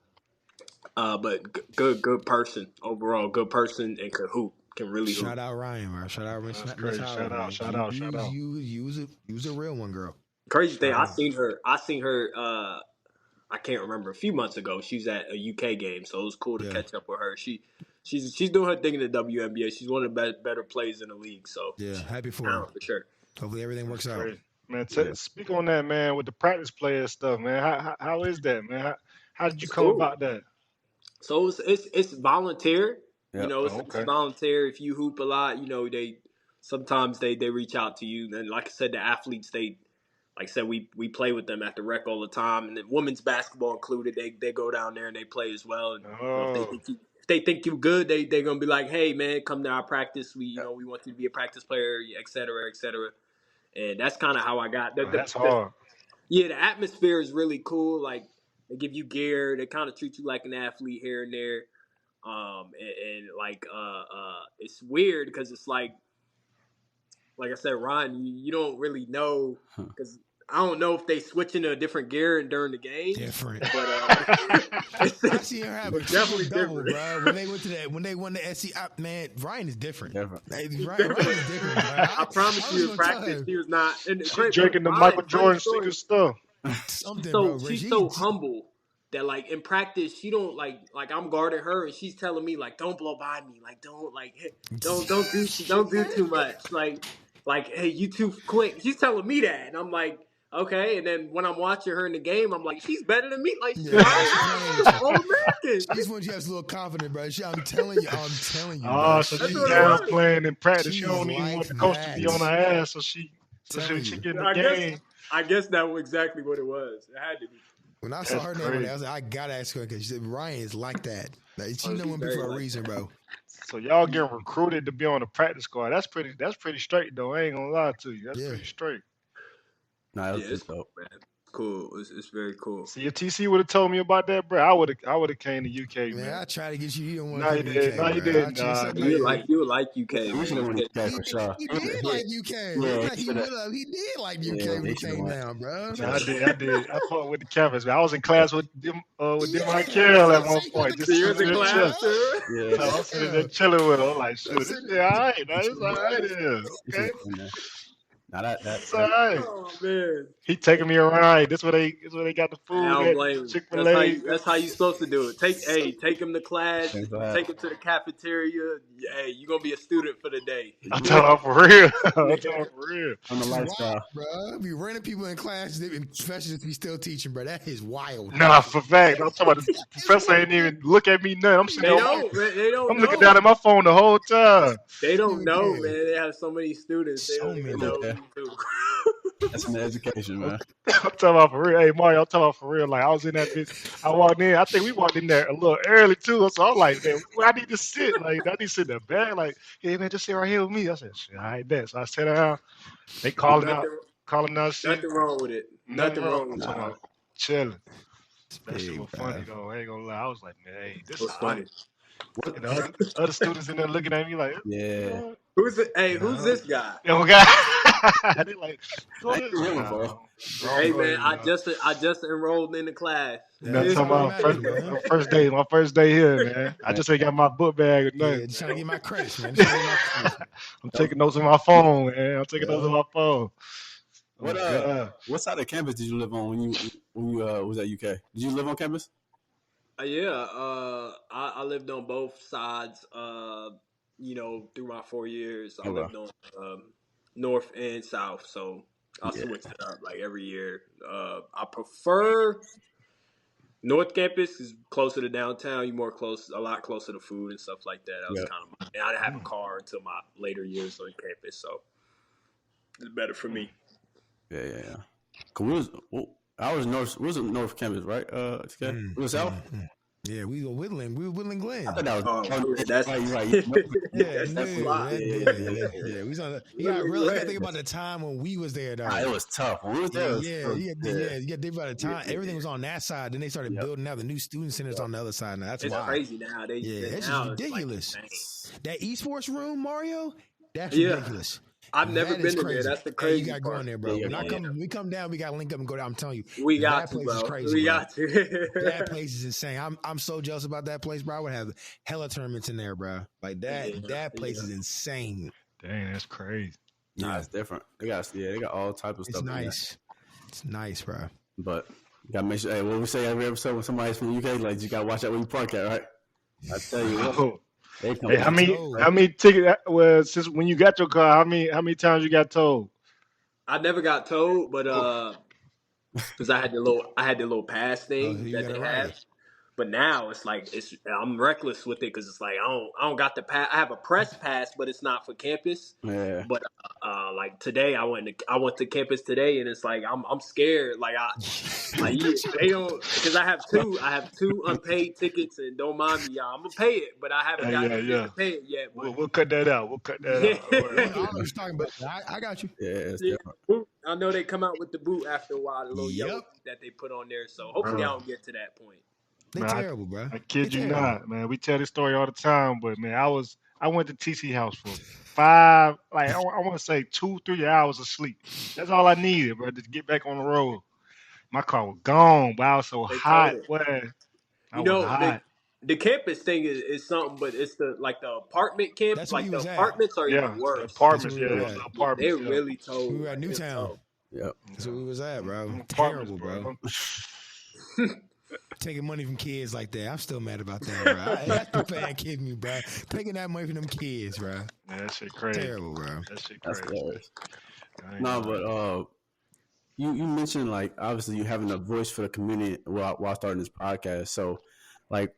But good person overall. Good person and can hoop. Can really hoop. Shout out Ryan, bro. Shout out. That's great. Shout out. You was a real one, girl. Crazy thing, I seen her. I can't remember, a few months ago. She was at a UK game, so it was cool to catch up with her. She's doing her thing in the WNBA. She's one of the better players in the league. So happy for her for sure. Hopefully everything works out. Man, speak on that, man, with the practice player stuff, man. How is that, man? How did you come about that? So it's volunteer. Yep. It's volunteer. If you hoop a lot, they sometimes they reach out to you. And like I said, the athletes, like I said, we play with them at the rec all the time, and then women's basketball included. They go down there and they play as well. And if they think you good, they're gonna be like, hey man, come to our practice. We want you to be a practice player, et cetera, et cetera. And that's kind of how I got. That's hard. The atmosphere is really cool. Like they give you gear. They kind of treat you like an athlete here and there. It's weird because it's like I said, Ryan, you don't really know because I don't know if they switch into a different gear during the game. Different, but I see her have definitely double, bro. When they won the SC, man, Ryan is different. Ryan is different. Bro. I promise you, in practice, she was not. She's drinking the Michael Jordan secret stuff. She's so humble. That like in practice she don't like I'm guarding her and she's telling me like don't blow by me, like don't do too much, like hey, you too quick. She's telling me that and I'm like okay, and then when I'm watching her in the game I'm like she's better than me, like she's All-American. She's when she has a little confidence, bro. I'm telling you. Oh, so she's down playing in practice. She don't even want the coach to be on her ass, so she get in the game. I guess that was exactly what it was. It had to be. When I saw her name, I was like, I gotta ask her because Ryan is like that. Like, she know me for a reason, bro. So y'all getting recruited to be on the practice squad. That's pretty straight though. I ain't gonna lie to you. That's pretty straight. Nah, Yeah, it's it's cool, dope. man. Cool. It's very cool. See, if TC would have told me about that, bro, I would have came to UK, Man, man. I try to get you. You don't want No, to you come to did. UK, No, you bro. I didn't. just Nah, said no, no. you You didn't. you like UK, You should have man. went to UK for sure. He did like UK. Yeah, It's like he would have. He did like UK Yeah, when he he should've came went. down, bro. No, I did. I fought with the campus, man. I was in class with them, with them Yeah, right Carroll at so one you went point, to just So you class was sitting in with there him, class chilling. bro. too? Yeah, So I'm sitting there Yeah. chilling with him. I'm like, shoot, That's this it. shit all right, man. you It's should all right here. Okay, have been there. Now it's all right. Oh man. He taking me around. This where they got the I food don't at blame him. Chick-fil-A. That's how you supposed to do it. Take him to class, Thanks for having take him to the cafeteria. Hey, you gonna be a student for the day. I'm me. talking about for real. I'm talking about for real. On the It's wild, lifestyle. bro. Be running people in class, especially if he's still teaching, bro. That is wild. Nah, for fact. I'm talking about the professor ain't even look at me nothing. I'm sitting They there don't, man. They don't I'm looking know. down at my phone the whole time. They don't Dude, know, yeah. man. They have so many students. They So don't even many. know Yeah. who to. That's an education, man. I'm talking about for real. Hey, Mario, I'm talking about for real. Like, I was in that bitch. I walked in. I think we walked in there a little early, too. So I'm like, man, where I need to sit. Like, I need to sit in the back. Like, hey, man, just sit right here with me. I said, shit, all right, bet. So I sat down. They calling out shit. Nothing wrong with it. Nothing Nothing wrong. wrong I'm with talking it. about chilling. That Big, shit was bro. funny, though. I ain't gonna lie. I was like, man, hey, this It was is funny. And the other students in there looking at me like, Yeah. Who's No. this guy? oh, God. They like, go I this. ain't real, Nah, bro. Hey bro, man, I nah. just enrolled in the class. You know, That's talking all about that matters, man. my first day here, man. I just ain't got my book bag or Yeah, nothing. just trying to get my credits, man. Just trying to get my credits. I'm taking notes on my phone, man. I'm taking notes Yeah. on my phone. Oh, What God. what side of campus did you live on when you was at UK? Did you live on campus? Yeah, I lived on both sides. Through my 4 years, I Okay. lived on north and south, so I Yeah. switched it up like every year. I prefer North Campus is closer to downtown. You a lot closer to food and stuff like that. I was Yeah. and I didn't have a car until my later years on campus, so it's better for me. Yeah. Cause I was north. We was in North Campus, right? Okay. It was south. Yeah, we were Woodland. We were Woodland Glen. I thought that was. That's right. Yeah, that's a yeah, lot. yeah. We was on. You got Woodland really Glen. think about the time when we was there, though. It was tough. When we was there, Yeah. You got to think about the time. Yeah. Everything was on that side. Then they started building out the new student centers on the other side. Now that's It's wild. crazy now. It's now just ridiculous. Like insane. That esports room, Mario, that's Yeah. ridiculous. I've never That is been in there. crazy. That's the Hey, crazy you got to go part. in there, bro. Yeah, When we come down, we got to link up and go down. I'm telling you, We got that to, place bro. is crazy. We bro. got to. That place is insane. I'm so jealous about that place, bro. I would have hella tournaments in there, bro. Like that. Yeah, that place yeah. is insane. Dang, that's crazy. Nah, it's different. They got all type of It's stuff. nice. It's nice, bro. But you gotta make sure. Hey, what we say every episode when somebody's from the UK, like you gotta watch out where you park at, right? I tell you what. Oh. They come Hey, back. how many tickets? Well, since when you got your car, how many times you got towed? I never got told, but because I had the little pass thing you that got they it right. have. But now it's like I'm reckless with it because it's like I don't got the pass. I have a press pass, but it's not for campus. Yeah. But like today, I went to campus today, and it's like I'm scared. They don't because I have two unpaid tickets, and don't mind me, y'all. I'm gonna pay it, but I haven't gotten to pay it yet. But We'll cut that out. I don't know what you're talking about. I got you. Yeah, it's yeah, different. boot. I know they come out with the boot after a while, the little yellow Yep. boot that they put on there. So hopefully I don't get to that point. They're Man, terrible, bro. I kid They you terrible. not, man. We tell this story all the time, but man, I went to TC house for 5, like I want to say 2-3 hours of sleep. That's all I needed, bro, to get back on the road. My car was gone, but I was so They hot, told it. boy. I You was know, hot. the campus thing is something, but it's the apartment camp. That's where Like you the was at. apartments are Yeah, even the worse. apartments. That's where Yeah, we it were was the at. They apartments. Yeah. really told. We were at it's Newtown. tough. Yep. That's where we was at, bro. Them Terrible, apartments, bro. Taking money from kids like that. I'm still mad about that, bro. That's the fan kidding me, bro. Taking that money from them kids, bro. Man, that shit crazy. Terrible, bro. That shit That's crazy. hilarious. I ain't No, gonna lie. but you mentioned like obviously you having a voice for the community while starting this podcast. So, like,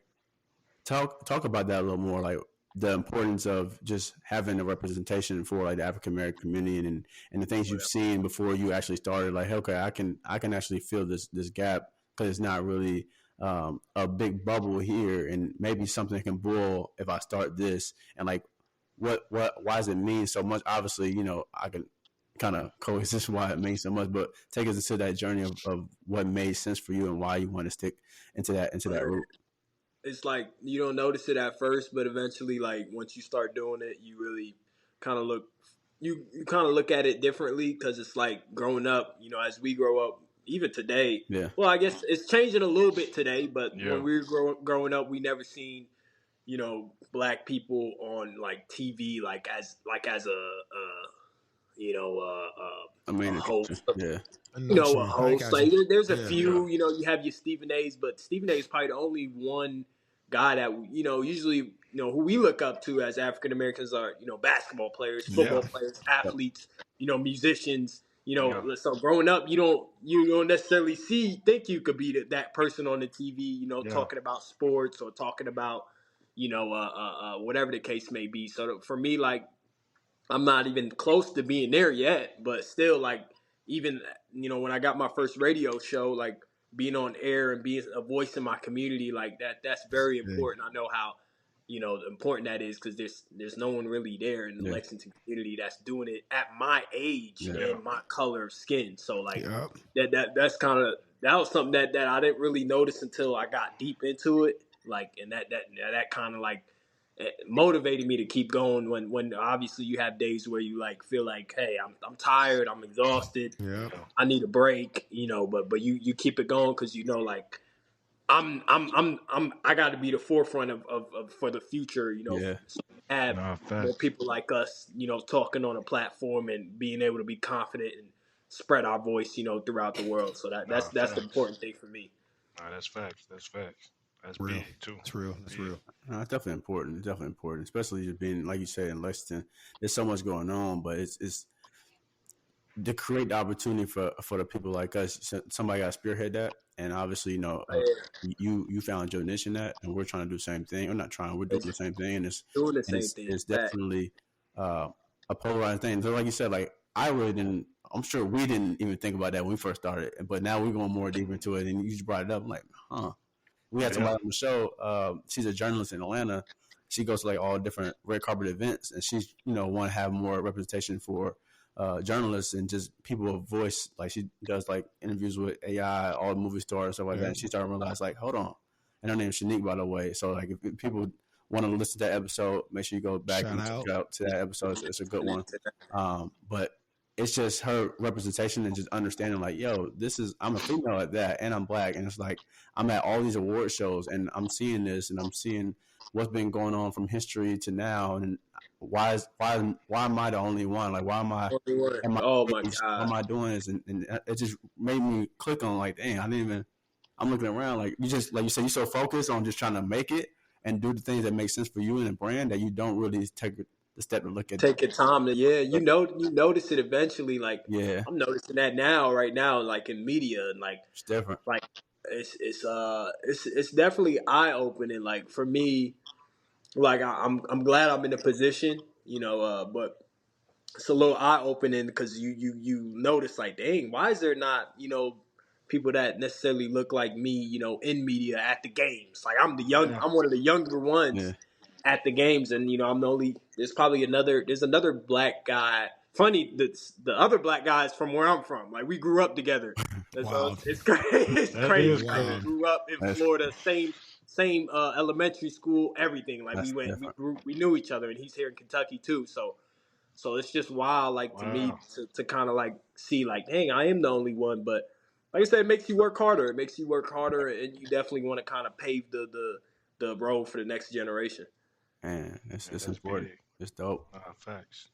talk about that a little more, like the importance of just having a representation for like the African American community and the things you've seen before you actually started. Like, okay, I can actually feel this gap because it's not really a big bubble here, and maybe something can boil if I start this. And like, why does it mean so much? Obviously, I can kind of coexist, why it means so much. But take us into that journey of what made sense for you and why you want to stick into that route. It's like you don't notice it at first, but eventually, like once you start doing it, you really kind of look you kind of look at it differently because it's like growing up. You know, as we grow up, even today. Yeah. Well, I guess it's changing a little bit today, but Yeah. when we were growing up, we never seen black people on like TV like as a I mean, a host. yeah. A host. Like there's a few. Yeah. You have your Stephen A's, but Stephen A is probably the only one guy that usually who we look up to as African Americans are basketball players, football players, athletes, musicians. So growing up, you don't necessarily think you could be that person on the TV. Talking about sports or talking about whatever the case may be. So for me, like I'm not even close to being there yet, but still, like even when I got my first radio show, like being on air and being a voice in my community, like that's very important. I know how important that is because there's no one really there in the Lexington community that's doing it at my age and my color of skin. So like that's kind of that was something that I didn't really notice until I got deep into it. Like and that kind of like motivated me to keep going when obviously you have days where you like feel like, hey, I'm tired, I'm exhausted, I need a break, but you keep it going because like I got to be the forefront of for the future, have more people like us, talking on a platform and being able to be confident and spread our voice, throughout the world. So that's the important thing for me. That's facts. That's real. big too. It's real. It's real. No, it's definitely important. It's definitely important, especially just being, like you said, in Lexington. There's so much going on, but it's to create the opportunity for the people like us. Somebody got to spearhead that, and obviously, you found your niche in that, and we're trying to do the same thing. We're not trying. We're doing the same thing, and it's definitely a polarizing thing. So, like you said, like I really didn't. I'm sure we didn't even think about that when we first started, but now we're going more deep into it, and you just brought it up. I'm like, huh. We had somebody on the show. She's a journalist in Atlanta. She goes to like all different red carpet events, and she's want to have more representation for journalists and just people of voice. Like she does like interviews with AI, all the movie stars and stuff like that. And she started to realize like, hold on, and her name's Shanique, by the way. So like if people want to listen to that episode, make sure you go back and check out to that episode. It's a good one. But it's just her representation and just understanding like, yo, I'm a female at that and I'm black. And it's like, I'm at all these award shows and I'm seeing this and I'm seeing what's been going on from history to now. And why am I the only one? Like, why am I doing this? And it just made me click on like, dang, I'm looking around like you said, you're so focused on just trying to make it and do the things that make sense for you and the brand that you don't really take the step to look at. Take your time to you notice it eventually. Like I'm noticing that right now, like in media and like it's different. Like it's definitely eye opening. Like for me, like I'm glad I'm in a position, but it's a little eye opening because you notice like, dang, why is there not people that necessarily look like me, in media at the games? Like I'm one of the younger ones at the games, and I'm the only. There's another black guy. Funny, the other black guys from where I'm from. Like we grew up together. Wow. It's crazy. It's crazy. Wow. We grew up in Florida, same elementary school, everything. Like we knew each other, and he's here in Kentucky too. So it's just wild, like to me, to kind of like see, like, dang, I am the only one. But like I said, it makes you work harder. It makes you work harder, and you definitely want to kind of pave the road for the next generation. Man, it's important. Big. It's dope. Facts.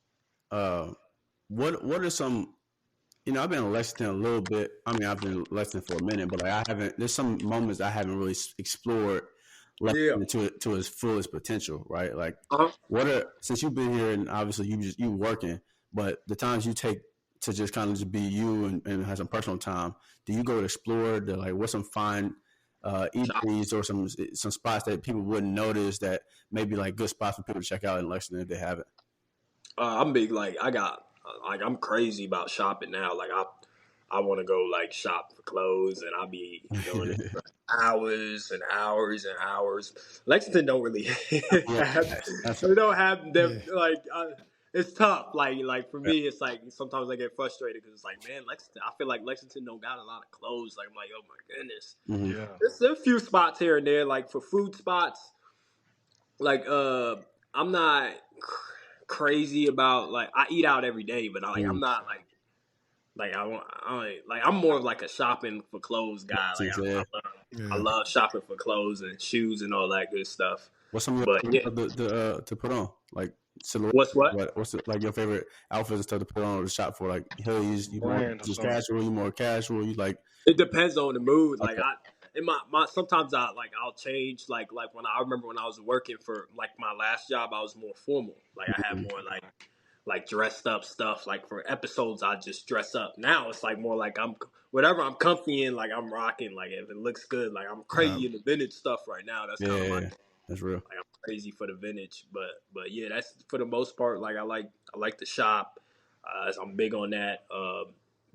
What are some? I've been in Lexington a little bit. I mean, I've been in Lexington for a minute, but like I haven't. There's some moments I haven't really explored Lexington to its fullest potential, right? Like, since you've been here and obviously you working, but the times you take to just kind of just be you and have some personal time, do you go to explore what's some fine eateries or some spots that people wouldn't notice that maybe like good spots for people to check out in Lexington if they haven't? I'm big. Like I'm crazy about shopping now. Like I want to go like shop for clothes, and I'll be doing it for hours and hours and hours. Lexington don't really have, we don't have them like it's tough. Like for me, it's like sometimes I get frustrated because it's like, man, Lexington. I feel like Lexington don't got a lot of clothes. Like I'm like, oh my goodness. Mm-hmm. Yeah. There's a few spots here and there, like for food spots. Like I'm not crazy about like I eat out every day, but I'm not like I'm more of like a shopping for clothes guy. Like I love shopping for clothes and shoes and all that good stuff. What's some of But your to put on? Like silhouette? What's like your favorite outfits and stuff to put on or to shop for? Like hoodies, you more just casual, you more casual, you like it depends on the mood. Okay. Like in my sometimes I'll change like when I remember when I was working for like my last job I was more formal. Like I had more like dressed up stuff. Like for episodes I just dress up. Now it's like more like whatever I'm comfy in, like I'm rocking. Like if it looks good, like I'm crazy in the vintage stuff right now. That's kind of my thing. That's real. Like I'm crazy for the vintage, but yeah, that's for the most part. Like I like to shop. I'm big on that.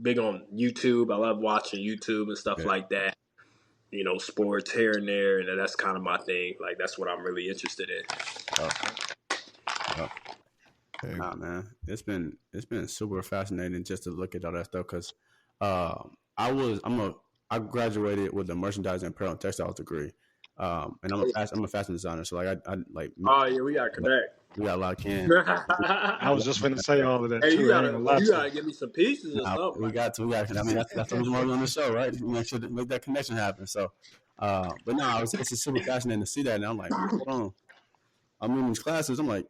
Big on YouTube. I love watching YouTube and stuff like that. You know, sports here and there, and that's kind of my thing. Like that's what I'm really interested in. Nah, man, it's been super fascinating just to look at all that stuff because I graduated with a merchandising apparel and textiles degree. And I'm a fashion designer, so like I like. Oh yeah, we gotta connect. We got a lot of cans. I was just finna say all of that hey, too. You gotta give me some pieces or something. We got to. I mean, that's the reason why we're on the show, right? We make sure to make that connection happen. So, but no, it's just super fascinating to see that, and I'm like, hold on. I'm in these classes. I'm like,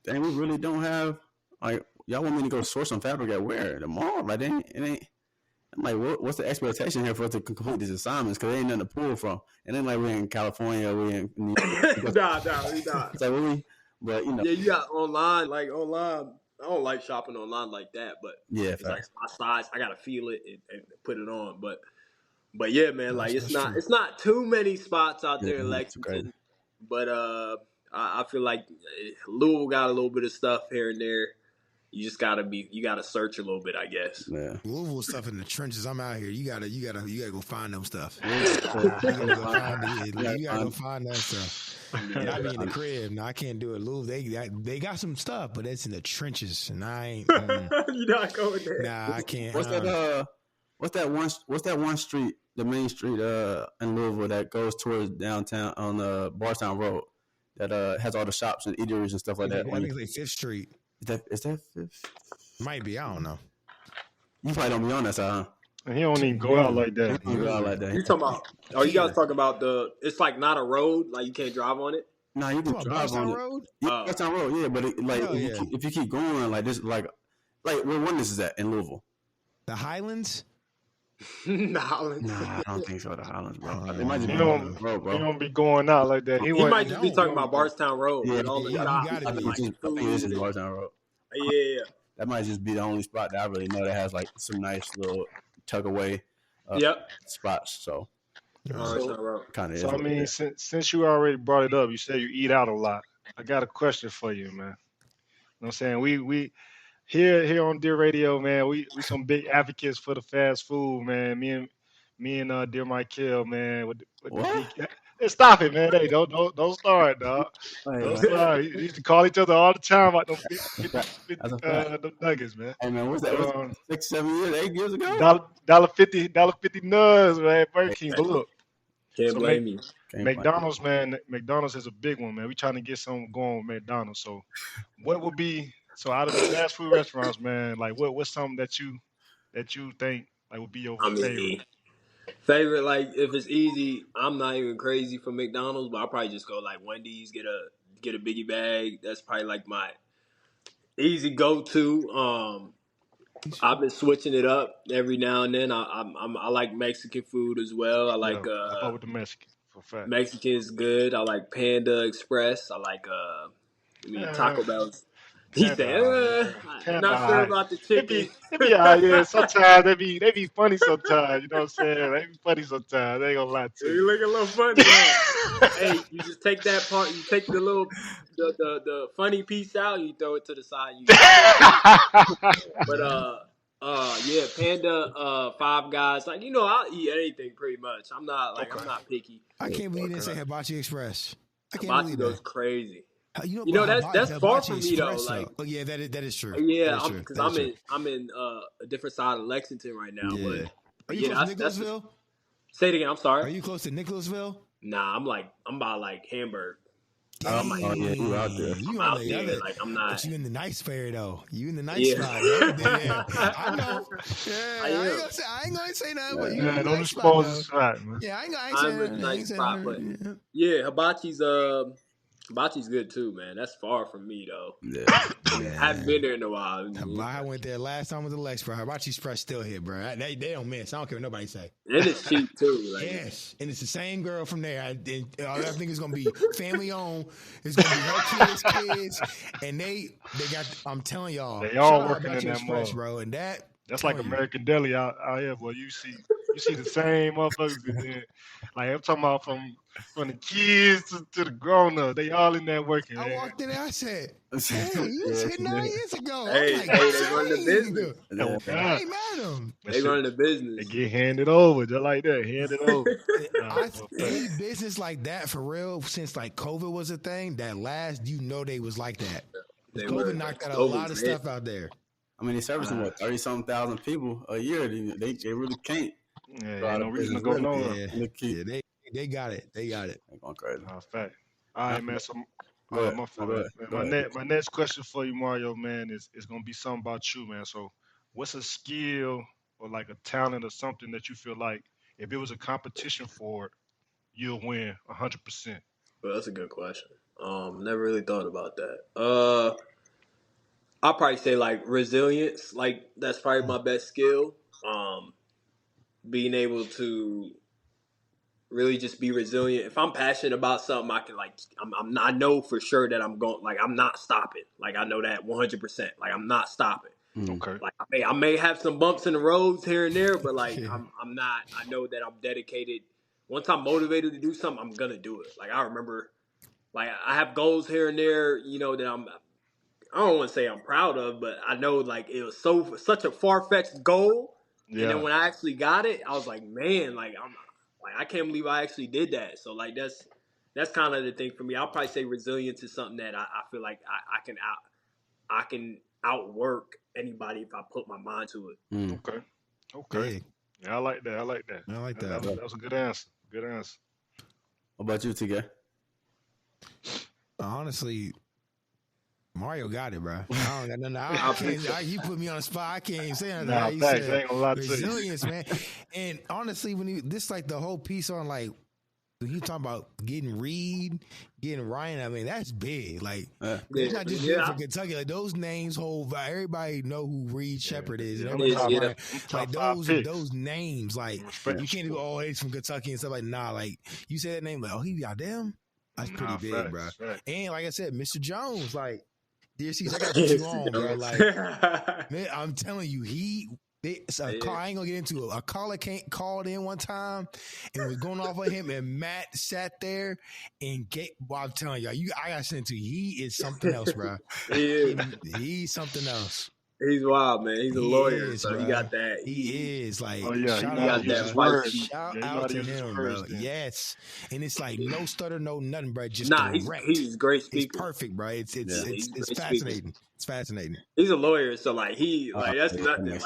dang, we really don't have like y'all want me to go source some fabric at where the mall? Like, it ain't. I'm like, what's the expectation here for us to complete these assignments? Because there ain't nothing to pull from. And then like we're in California, we're in New York. Nah. It's like but you know. Yeah, you got online. Like online, I don't like shopping online like that. But yeah, it's like my size. I gotta feel it and put it on. But yeah, man, like it's not too many spots out there in Lexington. But I feel like Louisville got a little bit of stuff here and there. You gotta search a little bit, I guess. Yeah. Louisville stuff in the trenches. I'm out here. You gotta go find them stuff. You gotta go find that stuff. I be in the crib. No, I can't do it. Louisville, they got some stuff, but it's in the trenches, and I ain't. You're not going there. Nah, I can't. What's that one street, the main street in Louisville that goes towards downtown on Bardstown Road that has all the shops and eateries and stuff like that? I think it's like Fifth Street. Is that Fifth? Might be. I don't know. You probably don't be on that side, huh? And he don't even go out like that. You talking about? Oh, you guys talking about it's like not a road, like you can't drive on it. No, you can drive on it. Road? Yeah, Bardstown Road, yeah, but if you keep going like this, like where one this is at in Louisville, the Highlands. The Highlands. Nah, I don't think so. The Highlands, bro. He don't be going out like that. He might just be talking about Bardstown Road. Yeah, all the shops. I think this is Bardstown Road. Yeah. That might just be the only spot that I really know that has like some nice little tuck away spots. So kind of. So I mean, since you already brought it up, you said you eat out a lot. I got a question for you, man. You know what I'm saying? We here on Dear Radio, man, we some big advocates for the fast food, man. Me and Dear Michael, man. With the hey, stop it, man. Hey, don't start, dog. Don't start. We used to call each other all the time about them nuggets, man. Hey man, what's that? 6, 7 years, 8 years ago? $1.50 nugs, man. Burger King. But look, can't blame you. McDonald's, man. McDonald's is a big one, man. We trying to get something going with McDonald's. So, what would be out of the fast food restaurants, man? Like, what's something that you think like would be your favorite? Favorite, like if it's easy, I'm not even crazy for McDonald's, but I'll probably just go like Wendy's, get a biggie bag. That's probably like my easy go-to. I've been switching it up every now and then. I like Mexican food as well. I like with the Mexican for fact. Mexican's good. I like Panda Express. I like Taco Bell's. He said, not sure about the chicken. Yeah. Sometimes they be funny sometimes. You know what I'm saying? They be funny sometimes. They ain't gonna lie to you. You look a little funny. Hey, you just take that part. You take the little the funny piece out. You throw it to the side. Yeah, Panda, Five Guys. Like I'll eat anything pretty much. I'm not picky. I can't believe they say Hibachi Express. I can't Hibachi believe goes that. crazy. You know that's far from me though. Like, oh yeah, that is true. Yeah, because I'm in a different side of Lexington right now. Yeah. But Are you yeah, close to that's Nicholasville? Say it again. I'm sorry. Are you close to Nicholasville? Nah, I'm by like Hamburg. Dang. Oh yeah, you out there. You I'm on out the there. other, Like I'm not. but you in the nice fair though. You in the nice Yeah. spot. Yeah. I know. Yeah, I ain't gonna say nothing, but you in the don't nice expose the spot, spot, man. Yeah, I ain't I'm saying in a nothing. nice spot, but yeah, Hibachi's good too, man. That's far from me though. Yeah. I haven't been there in a while. I went there last time with the Lex, bro. Hibachi's fresh still here, bro. They don't miss. I don't care what nobody say. And it's cheap too. Like, yes, and it's the same girl from there. I think it's gonna be family owned. It's gonna be her kids, and they got. I'm telling y'all, they all working in that mall, bro. And that's like American Deli out here, where you see the same motherfuckers. Like I'm talking about from the kids to the grown up, they all in there working. I walked in there, I said, "Hey, you was here 9 years ago." Hey, like, they run the business. I ain't mad at them. They run the business. They get handed over just like that. Handed over. Any business like that for real, since like COVID was a thing, that last they was like that. COVID knocked out a lot of stuff out there. I mean, they're servicing 30-something thousand people a year. They really can't. Yeah, no reason to go nowhere. Yeah, they got it. They got it. They're going crazy. Fact. All right, man. So, my next question for you, Mario, man, is gonna be something about you, man. So, what's a skill or like a talent or something that you feel like if it was a competition for it, you'll win 100%? Well, that's a good question. Never really thought about that. I'll probably say like resilience. Like that's probably my best skill. Being able to really just be resilient. If I'm passionate about something, I can I know for sure that I'm not stopping. Like I know that 100%. Like I'm not stopping. Okay. Like I may have some bumps in the roads here and there, but like I'm not. I know that I'm dedicated. Once I'm motivated to do something, I'm gonna do it. Like I remember, like I have goals here and there, that I don't want to say I'm proud of, but I know like it was such a far-fetched goal. Yeah. And then when I actually got it, I was like, man, I can't believe I actually did that. So like that's kind of the thing for me. I'll probably say resilience is something that I feel like I can outwork anybody if I put my mind to it. Okay. Hey. Yeah, I like that. That was a good answer. Good answer. What about you, TK? Honestly, Mario got it, bro. I don't got nothing. You put me on the spot. I can't even say anything. Nah, facts. I ain't gonna lie to you. Resilience, man. And honestly, this like the whole piece on like when you talking about getting Reed, getting Ryan, I mean that's big. Like it's not just big for Kentucky. Like those names hold. Everybody know who Reed Shepherd is. And like those names, like you can't go, he's from Kentucky and stuff like. Nah, like you say that name, like he got them. That's pretty big, bro. And like I said, Mr. Jones, like. Dear C's, I got to put you on, bro. Like, man, I'm telling you, I ain't gonna get into it. A caller called in one time and was going off on him, and Matt sat there and I'm telling y'all, I got to send it to you. He is something else, bro. He's something else. He's wild, man. He's a lawyer, so he got that. He is like, shout out that. Shout out to him, bro. Yes, and it's like no stutter, no nothing, bro. Just direct. He's a great speaker. It's perfect, bro. It's fascinating. Speaker. It's fascinating. He's a lawyer, so like that's nothing.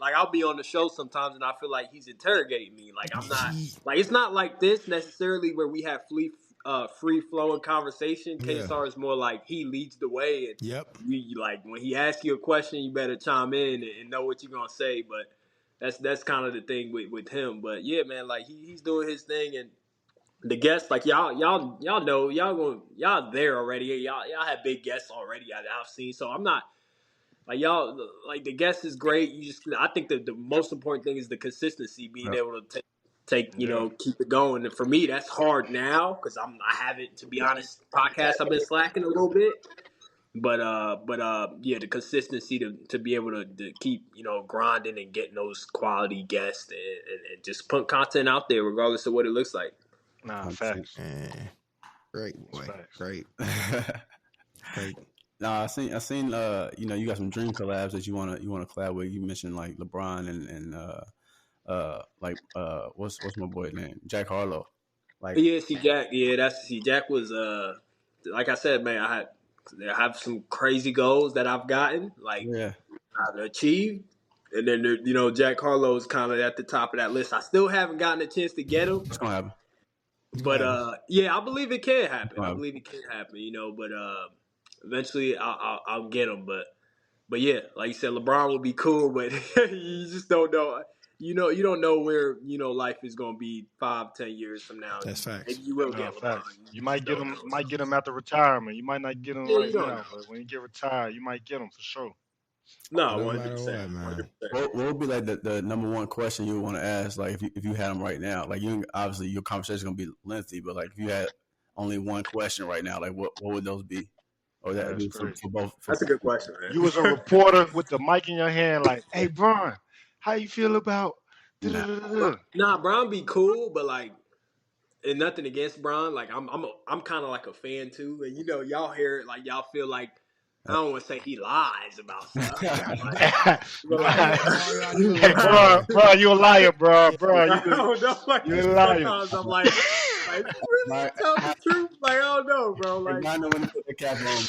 Like I'll be on the show sometimes, and I feel like he's interrogating me. Like I'm not like it's not like this necessarily where we have free flowing conversation. KSR is more like he leads the way, and you like when he asks you a question, you better chime in and know what you're gonna say. But that's kind of the thing with him. But yeah, man, like he's doing his thing, and the guests, like y'all know y'all there already. Y'all have big guests already. I've seen, so I'm not. Like y'all, like the guest is great. I think that the most important thing is the consistency, being able to keep it going. And for me, that's hard now because I haven't, to be honest, podcast I've been slacking a little bit. But the consistency to be able to keep grinding and getting those quality guests and just put content out there regardless of what it looks like. Nah, facts. Great boy, great. No, I seen. You got some dream collabs that you wanna collab with. You mentioned like LeBron and what's my boy name? Jack Harlow. Like see Jack. Yeah, Jack was like I said, man, I have some crazy goals that I've gotten, like I've achieved. And then, Jack Harlow's kind of at the top of that list. I still haven't gotten a chance to get him. It's gonna happen. But I believe it can happen. I believe it can happen, but eventually I'll get him. But yeah, like you said, LeBron will be cool, but you just don't know. You don't know where life is going to be 5-10 years from now. That's facts. Maybe you will get LeBron. You might get him. Might get him after retirement. You might not get him right now, but when you get retired, you might get him for sure. No, 100%, man. What would be like the number one question you would want to ask? Like if you had him right now, like you obviously your conversation is gonna be lengthy, but like if you had only one question right now, like what would those be? Or that would be for both? That's a good question, man. You was a reporter with the mic in your hand, like, "Hey, Bron, how you feel about?" Nah, Bron be cool, but like, and nothing against Bron. Like I'm kind of like a fan too, and y'all hear it, like y'all feel like. I don't want to say he lies about stuff. Bro, you a liar, bro. You a liar. Sometimes I'm like, really tell the truth? Like, I don't know, bro. Like, I know when to put the cap on.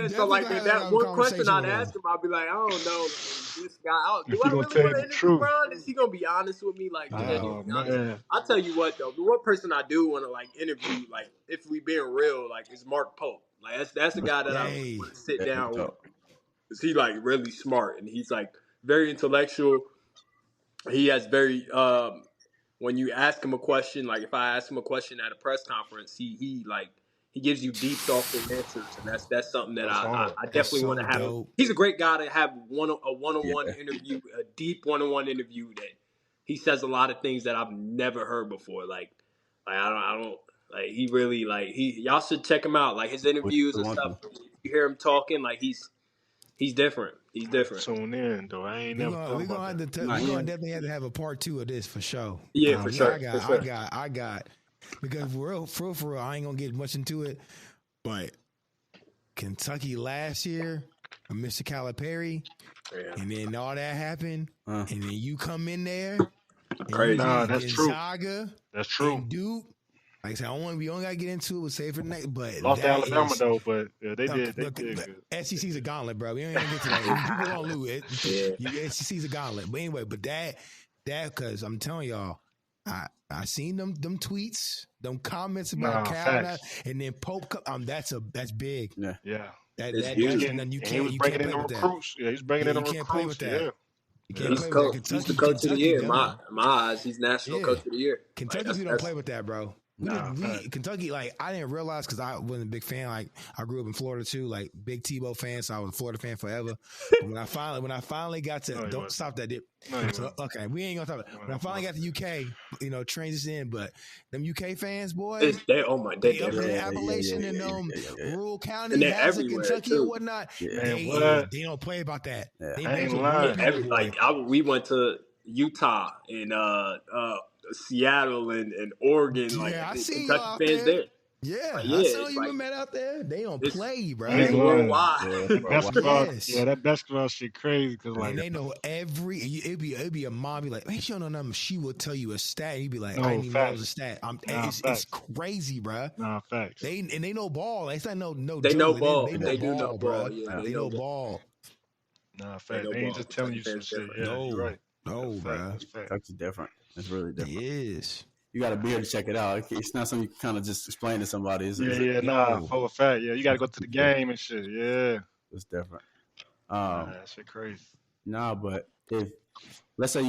So like that one question I'd ask him, I'd be like, I don't know, this guy. Do I really want to interview Bron? Is he gonna be honest with me? Like, I'll tell you what though, the one person I do want to like interview, like, if we being real, like, is Mark Pope. Like that's the guy that I want to sit down with. Cause he like really smart and he's like very intellectual. He has very when you ask him a question, like if I ask him a question at a press conference, he gives you deep, thoughtful answers, and that's something that I definitely want to have. He's a great guy to have a one-on-one interview, a deep one-on-one interview that he says a lot of things that I've never heard before. Like I don't. Like he really y'all should check him out. Like his interviews and stuff. You hear him talking, like he's different. He's different. Tune in though. I ain't never. We're gonna definitely have to have a part 2 of this for sure. Yeah, for sure. I got because for real, I ain't gonna get much into it. But Kentucky last year, Mr. Calipari, and then all that happened, and then you come in there. Crazy. Nah, that's true. Saga, that's true. Duke. Like I said, we only got to get into it. We'll save for the next. But lost to Alabama though, but they did. They did good. SEC's a gauntlet, bro. We ain't gonna get to that. People gonna lose it. SEC's a gauntlet. But anyway, that because I'm telling y'all, I seen them tweets, them comments about Cal, and then Pope. That's big. Yeah. That's huge. You can't play with that. Yeah, he's bringing in the recruits. You can't play with that. Yeah. He's the coach of the year. In my eyes, he's national coach of the year. Kentucky, we don't play with that, bro. Kentucky, like I didn't realize because I wasn't a big fan. Like I grew up in Florida too, like big Tebow fan, so I was a Florida fan forever. But when I finally got to don't stop that dip. Okay, we ain't gonna talk about it. When I finally got to UK, transition in, but them UK fans, boy, they up in Appalachian and rural counties, Kentucky too. And whatnot. They don't play about that. We went to Utah and Seattle and Oregon, I see Kentucky fans there. Yeah, I saw you met out there. They don't play, bro. It's worldwide. That basketball shit crazy because and they know it'd be a mom be like, man, she don't know nothing. She will tell you a stat. You'd be like, I didn't even know it was a stat. It's crazy, bro. Nah, facts. They know ball. It's not no. They know ball. They do know ball. Yeah, they know ball. Nah, facts. They ain't just telling you some shit. Yeah, you're right. No, bro. That's different. It's really different. It is. You got to be here to check it out. It's not something you can kind of just explain to somebody. For a fact. Yeah, you got to go to the game and shit. Yeah. It's different. That shit crazy. Nah, but if, let's say,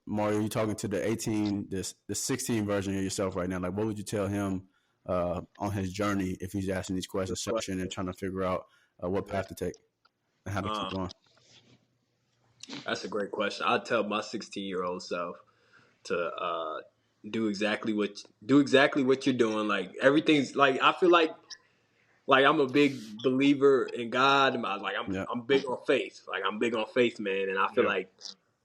Mario, you're talking to the 16 version of yourself right now. Like, what would you tell him on his journey if he's asking these questions and trying to figure out what path to take and how to keep going? That's a great question. I'd tell my 16-year-old self to do exactly what you're doing. Like everything's like I feel like I'm a big believer in God. I'm big on faith. Like I'm big on faith, man. And I feel like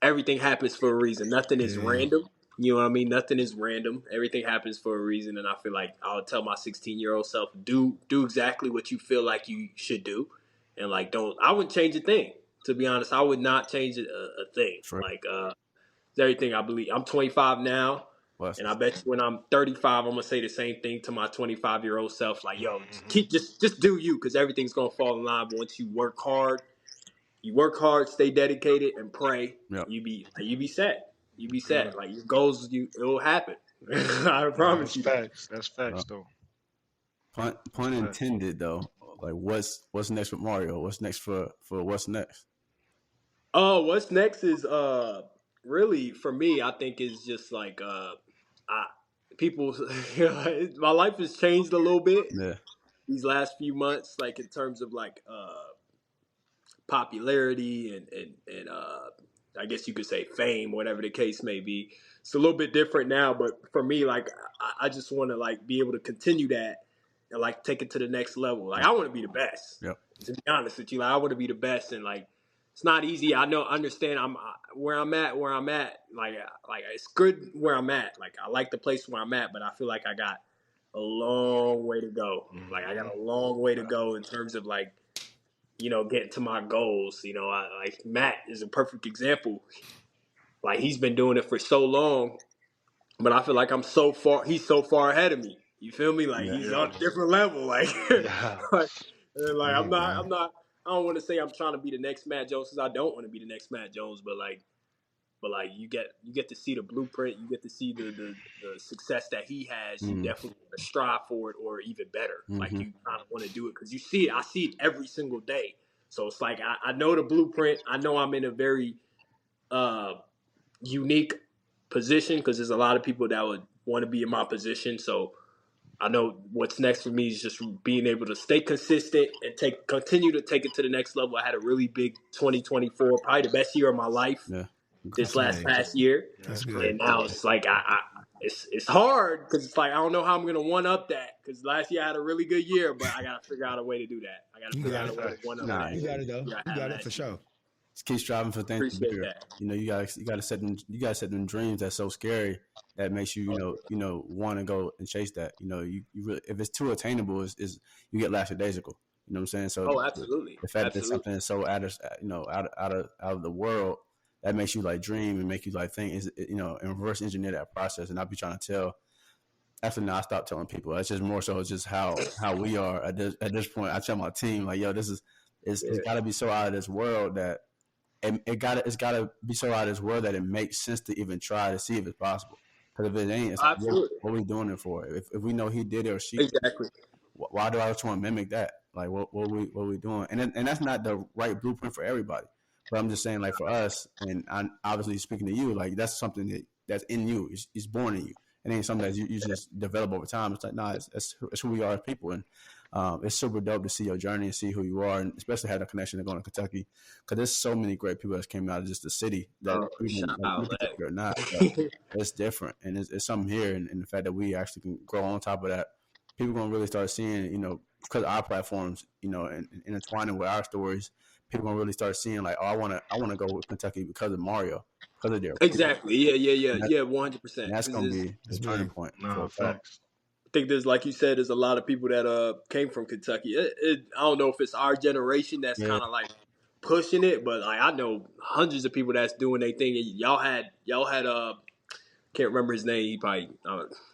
everything happens for a reason. Nothing is random. You know what I mean? Nothing is random. Everything happens for a reason. And I feel like I would tell my 16-year-old self, do exactly what you feel like you should do. And I wouldn't change a thing. To be honest, I would not change a thing. Sure. Everything I believe. I'm 25 now. And I bet you when I'm 35, I'm gonna say the same thing to my 25-year-old self. Like, yo, Mm-hmm. just do you, because everything's gonna fall in line. But once you work hard, stay dedicated, and pray. Yep. You be set. You be Yeah. set. Like your goals, it'll happen. I Nah, promise that's you that. facts. That's facts, though. Pun Facts. intended though. Like what's next with Mario? What's next for what's next? Oh, what's next is really for me. I think is just like I people. My life has changed a little bit Yeah. these last few months, like in terms of like popularity and I guess you could say fame, whatever the case may be. It's a little bit different now, but for me, like I just want to like be able to continue that and like take it to the next level. Like I want to be the best. Yep. To be honest with you, like I want to be the best, and like it's not easy. I know, understand. I'm where I'm at. Like it's good where I'm at. Like I like the place where I'm at, but I feel like I got a long way to go. Like I got a long way to go in terms of like, getting to my goals. Like Matt is a perfect example. Like he's been doing it for so long, but I feel like he's so far ahead of me. You feel me? Like Yeah. he's on a different level. Like, Yeah. like Yeah, I'm not. I don't want to say I'm trying to be the next Matt Jones, because I don't want to be the next Matt Jones. But like you get to see the blueprint. You get to see the success that he has. You definitely want to strive for it, or even better. Like you kind of want to do it because you see it. I see it every single day. So it's like I know the blueprint. I know I'm in a very unique position, because there's a lot of people that would want to be in my position. So I know what's next for me is just being able to stay consistent and continue to take it to the next level. I had a really big 2024, probably the best year of my life. Yeah. This That's last nice. past year, That's and good. now it's like it's hard, because it's like I don't know how I'm gonna one up that, because last year I had a really good year, but I gotta figure out a way to do that. I gotta You figure got out a it. way to one up Nah, that. You got it though. Yeah, You got it for sure. Just keep striving for things Appreciate bigger. that. You gotta set them dreams that's so scary that makes you want to go and chase that. You really, if it's too attainable, is you get lackadaisical. You know what I'm saying? So Oh, absolutely, the fact that absolutely. something is so out of the world, that makes you like dream and make you like think and reverse engineer that process. And I'll be trying to tell. After now, I stopped telling people. That's just more so just how we are at this point. I tell my team like, yo, it's got to be so out of this world that it's got to be so out of this world that it makes sense to even try to see if it's possible. Because if it ain't, it's like, Absolutely. what are we doing it for? If we know he did it or she, Exactly. why do I just want to mimic that? Like, what are we doing? And that's not the right blueprint for everybody. But I'm just saying, like for us, and I'm obviously speaking to you, like that's something that's in you. It's born in you. It ain't something that you just develop over time. It's like, nah, it's who we are as people. And it's super dope to see your journey and see who you are, and especially have a connection to going to Kentucky, because there's so many great people that came out of just the city that even like, Kentucky or not, it's different, and it's something here, and the fact that we actually can grow on top of that, people are gonna really start seeing, because of our platforms, and intertwining with our stories, people gonna really start seeing like, oh, I wanna go with Kentucky because of Mario, because of their Exactly. Yeah. 100%. that's gonna be the turning point. Nah, facts. I think there's, like you said, there's a lot of people that came from Kentucky. I don't know if it's our generation that's kind of like pushing it, but like I know hundreds of people that's doing their thing. Y'all had can't remember his name.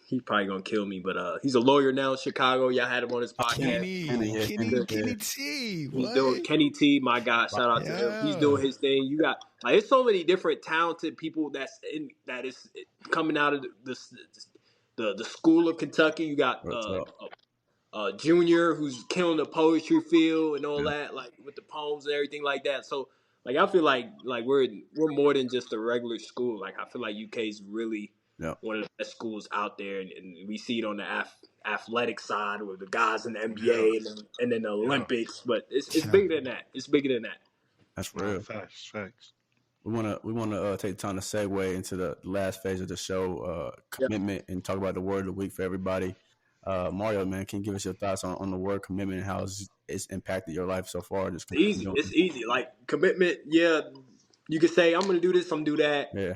He probably gonna kill me, but he's a lawyer now in Chicago. Y'all had him on his podcast. Kenny T. He's doing Kenny T. My God, shout out to him. He's doing his thing. You got like there's so many different talented people that is coming out of the school of Kentucky. You got Junior, who's killing the poetry field and all that, like with the poems and everything like that. So like I feel like we're more than just a regular school. Like I feel like UK's really one of the best schools out there, and we see it on the athletic side with the guys in the NBA and then the Olympics. But it's bigger than that. It's bigger than that. That's real. Facts. We wanna take the time to segue into the last phase of the show, commitment, and talk about the word of the week for everybody. Mario, man, can you give us your thoughts on the word commitment and how it's impacted your life so far? It's easy. Like commitment, you could say I'm gonna do this, I'm gonna do that. Yeah.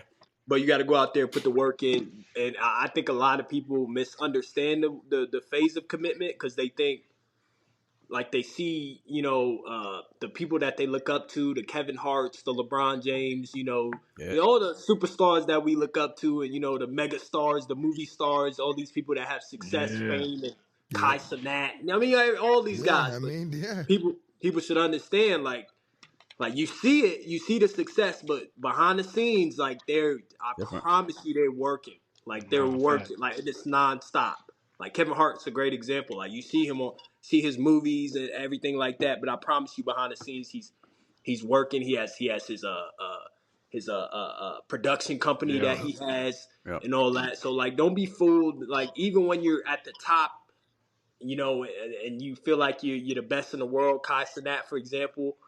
But you got to go out there and put the work in. And I think a lot of people misunderstand the phase of commitment, because they think like they see, the people that they look up to, the Kevin Harts, the LeBron James, all the superstars that we look up to, and the mega stars, the movie stars, all these people that have success, fame, and Kai Cenat. I mean, all these guys. People should understand, like you see it, you see the success, but behind the scenes, like I promise you, they're working. Like they're working, like it's nonstop. Like Kevin Hart's a great example. Like you see see his movies and everything like that, but I promise you, behind the scenes, he's working. He has his production company that he has and all that. So like, don't be fooled. Like even when you're at the top, and you feel like you're the best in the world. Kai Cenat, for example.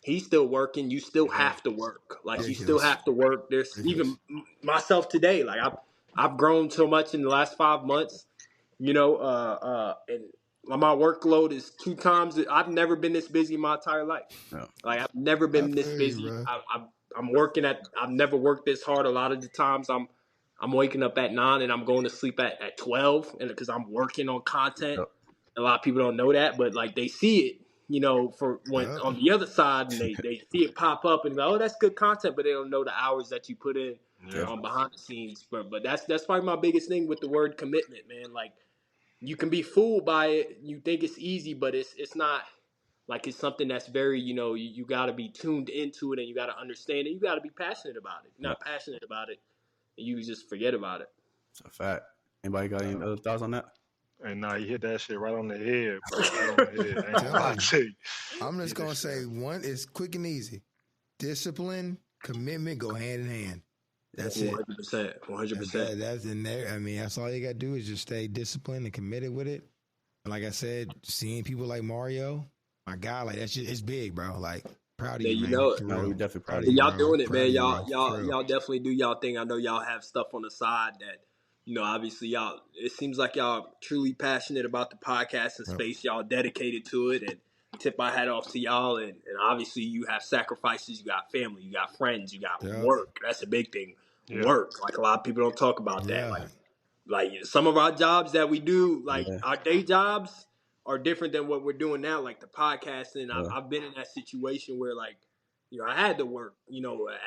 He's still working. You still have to work. Like you still have to work. There's even myself today. Like I've grown so much in the last 5 months. And my workload is 2 times. I've never been this busy in my entire life. No. Like I've never been this busy. I'm working I've never worked this hard. A lot of the times I'm waking up at 9 and I'm going to sleep at 12, and because I'm working on content. Yep. A lot of people don't know that, but like they see it. For when on the other side, and they see it pop up and go, oh, that's good content, but they don't know the hours that you put in behind the scenes. But that's probably my biggest thing with the word commitment, man. Like you can be fooled by it, you think it's easy, but it's not. Like it's something that's very, you got to be tuned into it, and you got to understand it. You got to be passionate about it. If you're not passionate about it, you just forget about it. It's a fact. Anybody got any other thoughts on that? And you hit that shit right on the head, bro. Right on the head. I'm just going to say one is quick and easy. Discipline, commitment go hand in hand. That's 100%. 100%. That's in there. I mean, that's all you got to do is just stay disciplined and committed with it. And like I said, seeing people like Mario, my guy, like that's just, it's big, bro. Like, proud of you, man. We're definitely proud of you. Y'all doing it, man. Y'all definitely do y'all thing. I know y'all have stuff on the side that, obviously y'all, it seems like y'all truly passionate about the podcasting space. Y'all dedicated to it, and tip my hat off to y'all. And obviously you have sacrifices. You got family, you got friends, you got work. That's a big thing. Work. Like a lot of people don't talk about that. Like some of our jobs that we do, like our day jobs are different than what we're doing now. Like the podcasting, I've been in that situation where like, I had to work,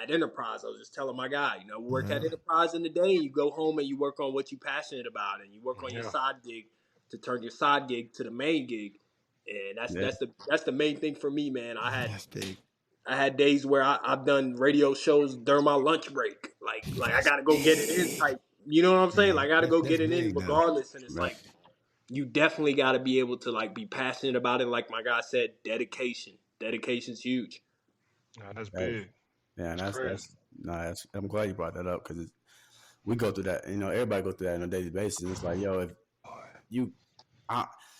at Enterprise. I was just telling my guy, work at Enterprise in the day, and you go home and you work on what you're passionate about, and you work on your side gig to turn your side gig to the main gig. And that's the main thing for me, man. I had days where I've done radio shows during my lunch break. Like I gotta go get it in type. You know what I'm saying? Like I gotta go get it in regardless. And it's like you definitely gotta be able to like be passionate about it. Like my guy said, dedication. Dedication's huge. No, that's big. Yeah, I'm glad you brought that up because we go through that. Everybody go through that on a daily basis. It's like, yo, if you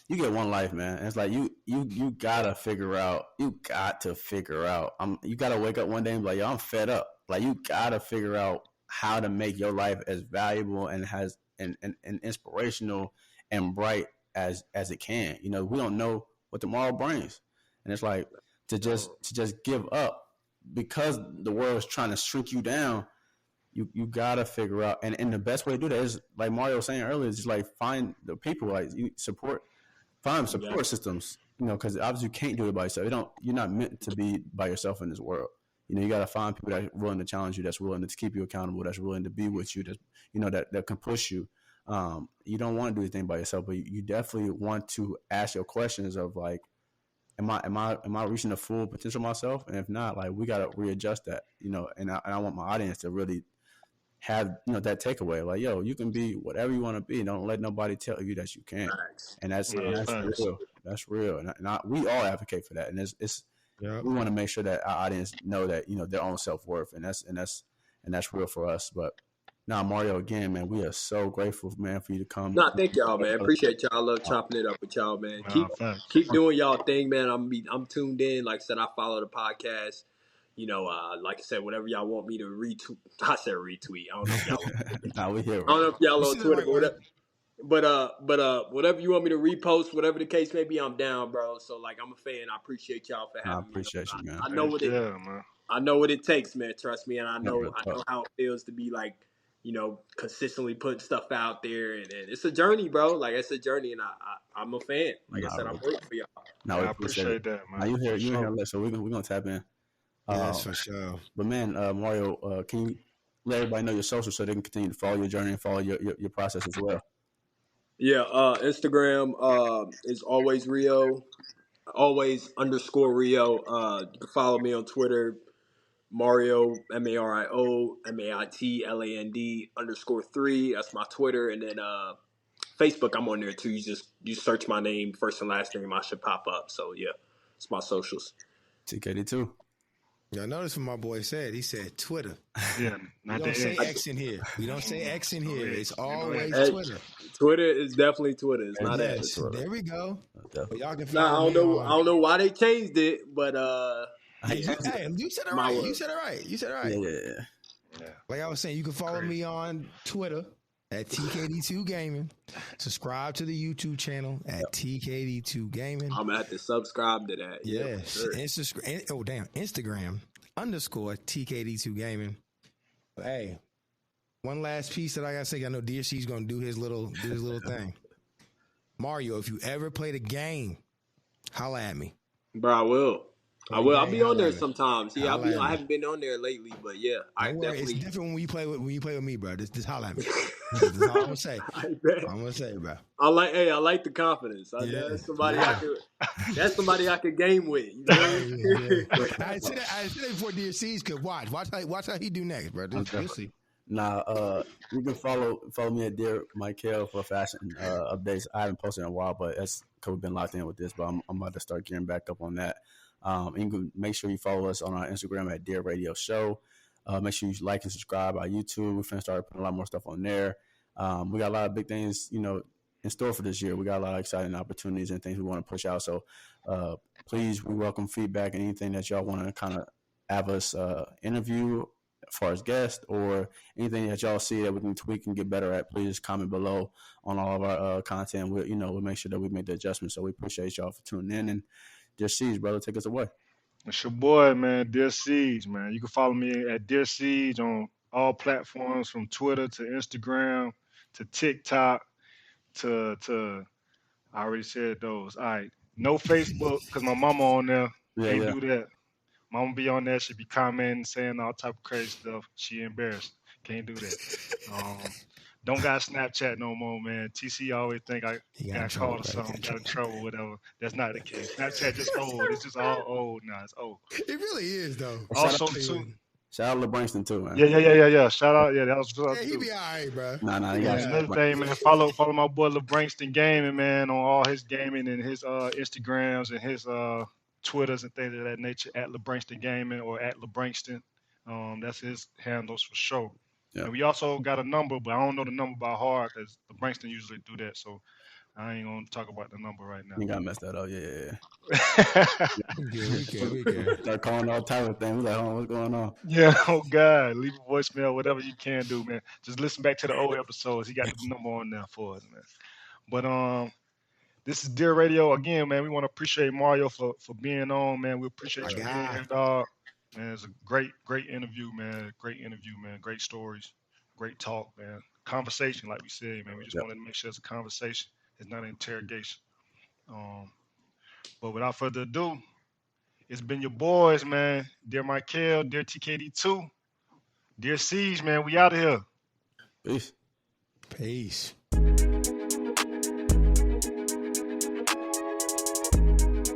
get one life, man. And it's like you gotta figure out. You got to figure out. You gotta wake up one day and be like, yo, I'm fed up. Like you gotta figure out how to make your life as valuable and and inspirational and bright as it can. We don't know what tomorrow brings, and it's like to just give up. Because the world is trying to shrink you down, you gotta figure out, and the best way to do that is like Mario was saying earlier, is just like find the people, like find support systems, because obviously you can't do it by yourself. You're not meant to be by yourself in this world. You gotta find people that are willing to challenge you, that's willing to keep you accountable, that's willing to be with you, that can push you. You don't want to do anything by yourself, but you definitely want to ask your questions of like, Am I reaching the full potential of myself? And if not, like we gotta readjust that, And I want my audience to really have that takeaway. Like, yo, you can be whatever you want to be. Don't let nobody tell you that you can't. And that's real. That's real. And we all advocate for that. And we want to make sure that our audience know that their own self-worth, and that's real for us. But now, Mario, again, man, we are so grateful, man, for you to come. Thank y'all, man. Appreciate y'all. Love chopping it up with y'all, man. Keep doing y'all thing, man. I'm tuned in. Like I said, I follow the podcast. Like I said, whatever y'all want me to retweet. I said retweet. I don't know if y'all. We here. I don't know if y'all on Twitter, but whatever you want me to repost, whatever the case may be, I'm down, bro. So like, I'm a fan. I appreciate y'all for having me. I appreciate you, man. I know what it takes, man. Trust me, and I know how it feels to be like consistently putting stuff out there, and it's a journey, bro. Like it's a journey, and I'm a fan. Like I said, I'm rooting for y'all. No, I appreciate that, man. Now you hear, so we're gonna tap in. That's for sure. But man, Mario, can you let everybody know your social so they can continue to follow your journey and follow your process as well? Yeah, Instagram is always Rio, always _ Rio. You can follow me on Twitter, Mario Mario Maitland _3. That's my Twitter, and then Facebook. I'm on there too. You search my name, first and last name, I should pop up. So yeah, it's my socials. TKD2. Y'all notice what my boy said. He said Twitter. Yeah, we don't say X in here. We don't say X in here. It's always Twitter. Twitter is definitely Twitter. It's not X. There we go. But y'all can follow me. I don't know why they changed it, but you said it right. You said it right. You said it right. Yeah. Like I was saying, you can follow me on Twitter at TKD2 Gaming. Subscribe to the YouTube channel at TKD2 Gaming. I'm gonna have to subscribe to that. Yes. Sure. Instagram _ TKD2 Gaming. But hey, one last piece that I gotta say. I know DSC's gonna do his little thing. Mario, if you ever played a game, holla at me. Bro, I will. I'll be on there sometimes. Yeah, I haven't been on there lately, but yeah, It's different when you play with me, bro. Just holla at me. That's all I'm gonna say. I'm gonna say, bro. I like the confidence. That's somebody I could game with. You know? I said that before DSC's could watch how he do next, bro. You'll see. Nah, you can follow me at Dear Michael for fashion updates. I haven't posted in a while, but that's because we've been locked in with this. But I'm about to start gearing back up on that. And you can make sure you follow us on our Instagram at Dear Radio Show. Make sure you like and subscribe our YouTube. We're finna start putting a lot more stuff on there. We got a lot of big things, in store for this year. We got a lot of exciting opportunities and things we want to push out. So please, we welcome feedback and anything that y'all want to kind of have us interview as far as guests or anything that y'all see that we can tweak and get better at. Please comment below on all of our content. We'll make sure that we make the adjustments. So we appreciate y'all for tuning in. And Dear Siege, brother, take us away. It's your boy, man, Dear Siege, man. You can follow me at Dear Siege on all platforms from Twitter to Instagram to TikTok to I already said those. All right. No Facebook because my mama on there. Can't do that. Mama be on there. She be commenting, saying all type of crazy stuff. She embarrassed. Can't do that. Don't got Snapchat no more, man. TC always think I got caught or something, got in trouble, whatever. That's not the case. Snapchat just old. It's just all old now. It's old. It really is, though. Also, too. Shout out to LeBrankston, too, man. Yeah. Shout out. Yeah, that was he be all right, bro. Nah. Another thing, man. Follow my boy LeBrankston Gaming, man, on all his gaming and his Instagrams and his Twitters and things of that nature at LeBrankston Gaming or at LeBrankston. That's his handles for sure. Yeah. And we also got a number, but I don't know the number by heart because the Brankston usually do that. So I ain't gonna talk about the number right now. You gotta mess that up, yeah. We good. Start calling all type of things. Like, what's going on? Yeah, oh God, leave a voicemail, whatever you can do, man. Just listen back to the old episodes. He got the number on there for us, man. But this is Dear Radio again, man. We want to appreciate Mario for being on, man. We appreciate you being here, dog. Man, it's a great interview, man. Great stories, great talk, man. Conversation, like we said, man. We just wanted to make sure it's a conversation. It's not an interrogation. But without further ado, it's been your boys, man. Dear Michael, Dear TKD2, Dear Siege, man. We out of here. Peace. Peace.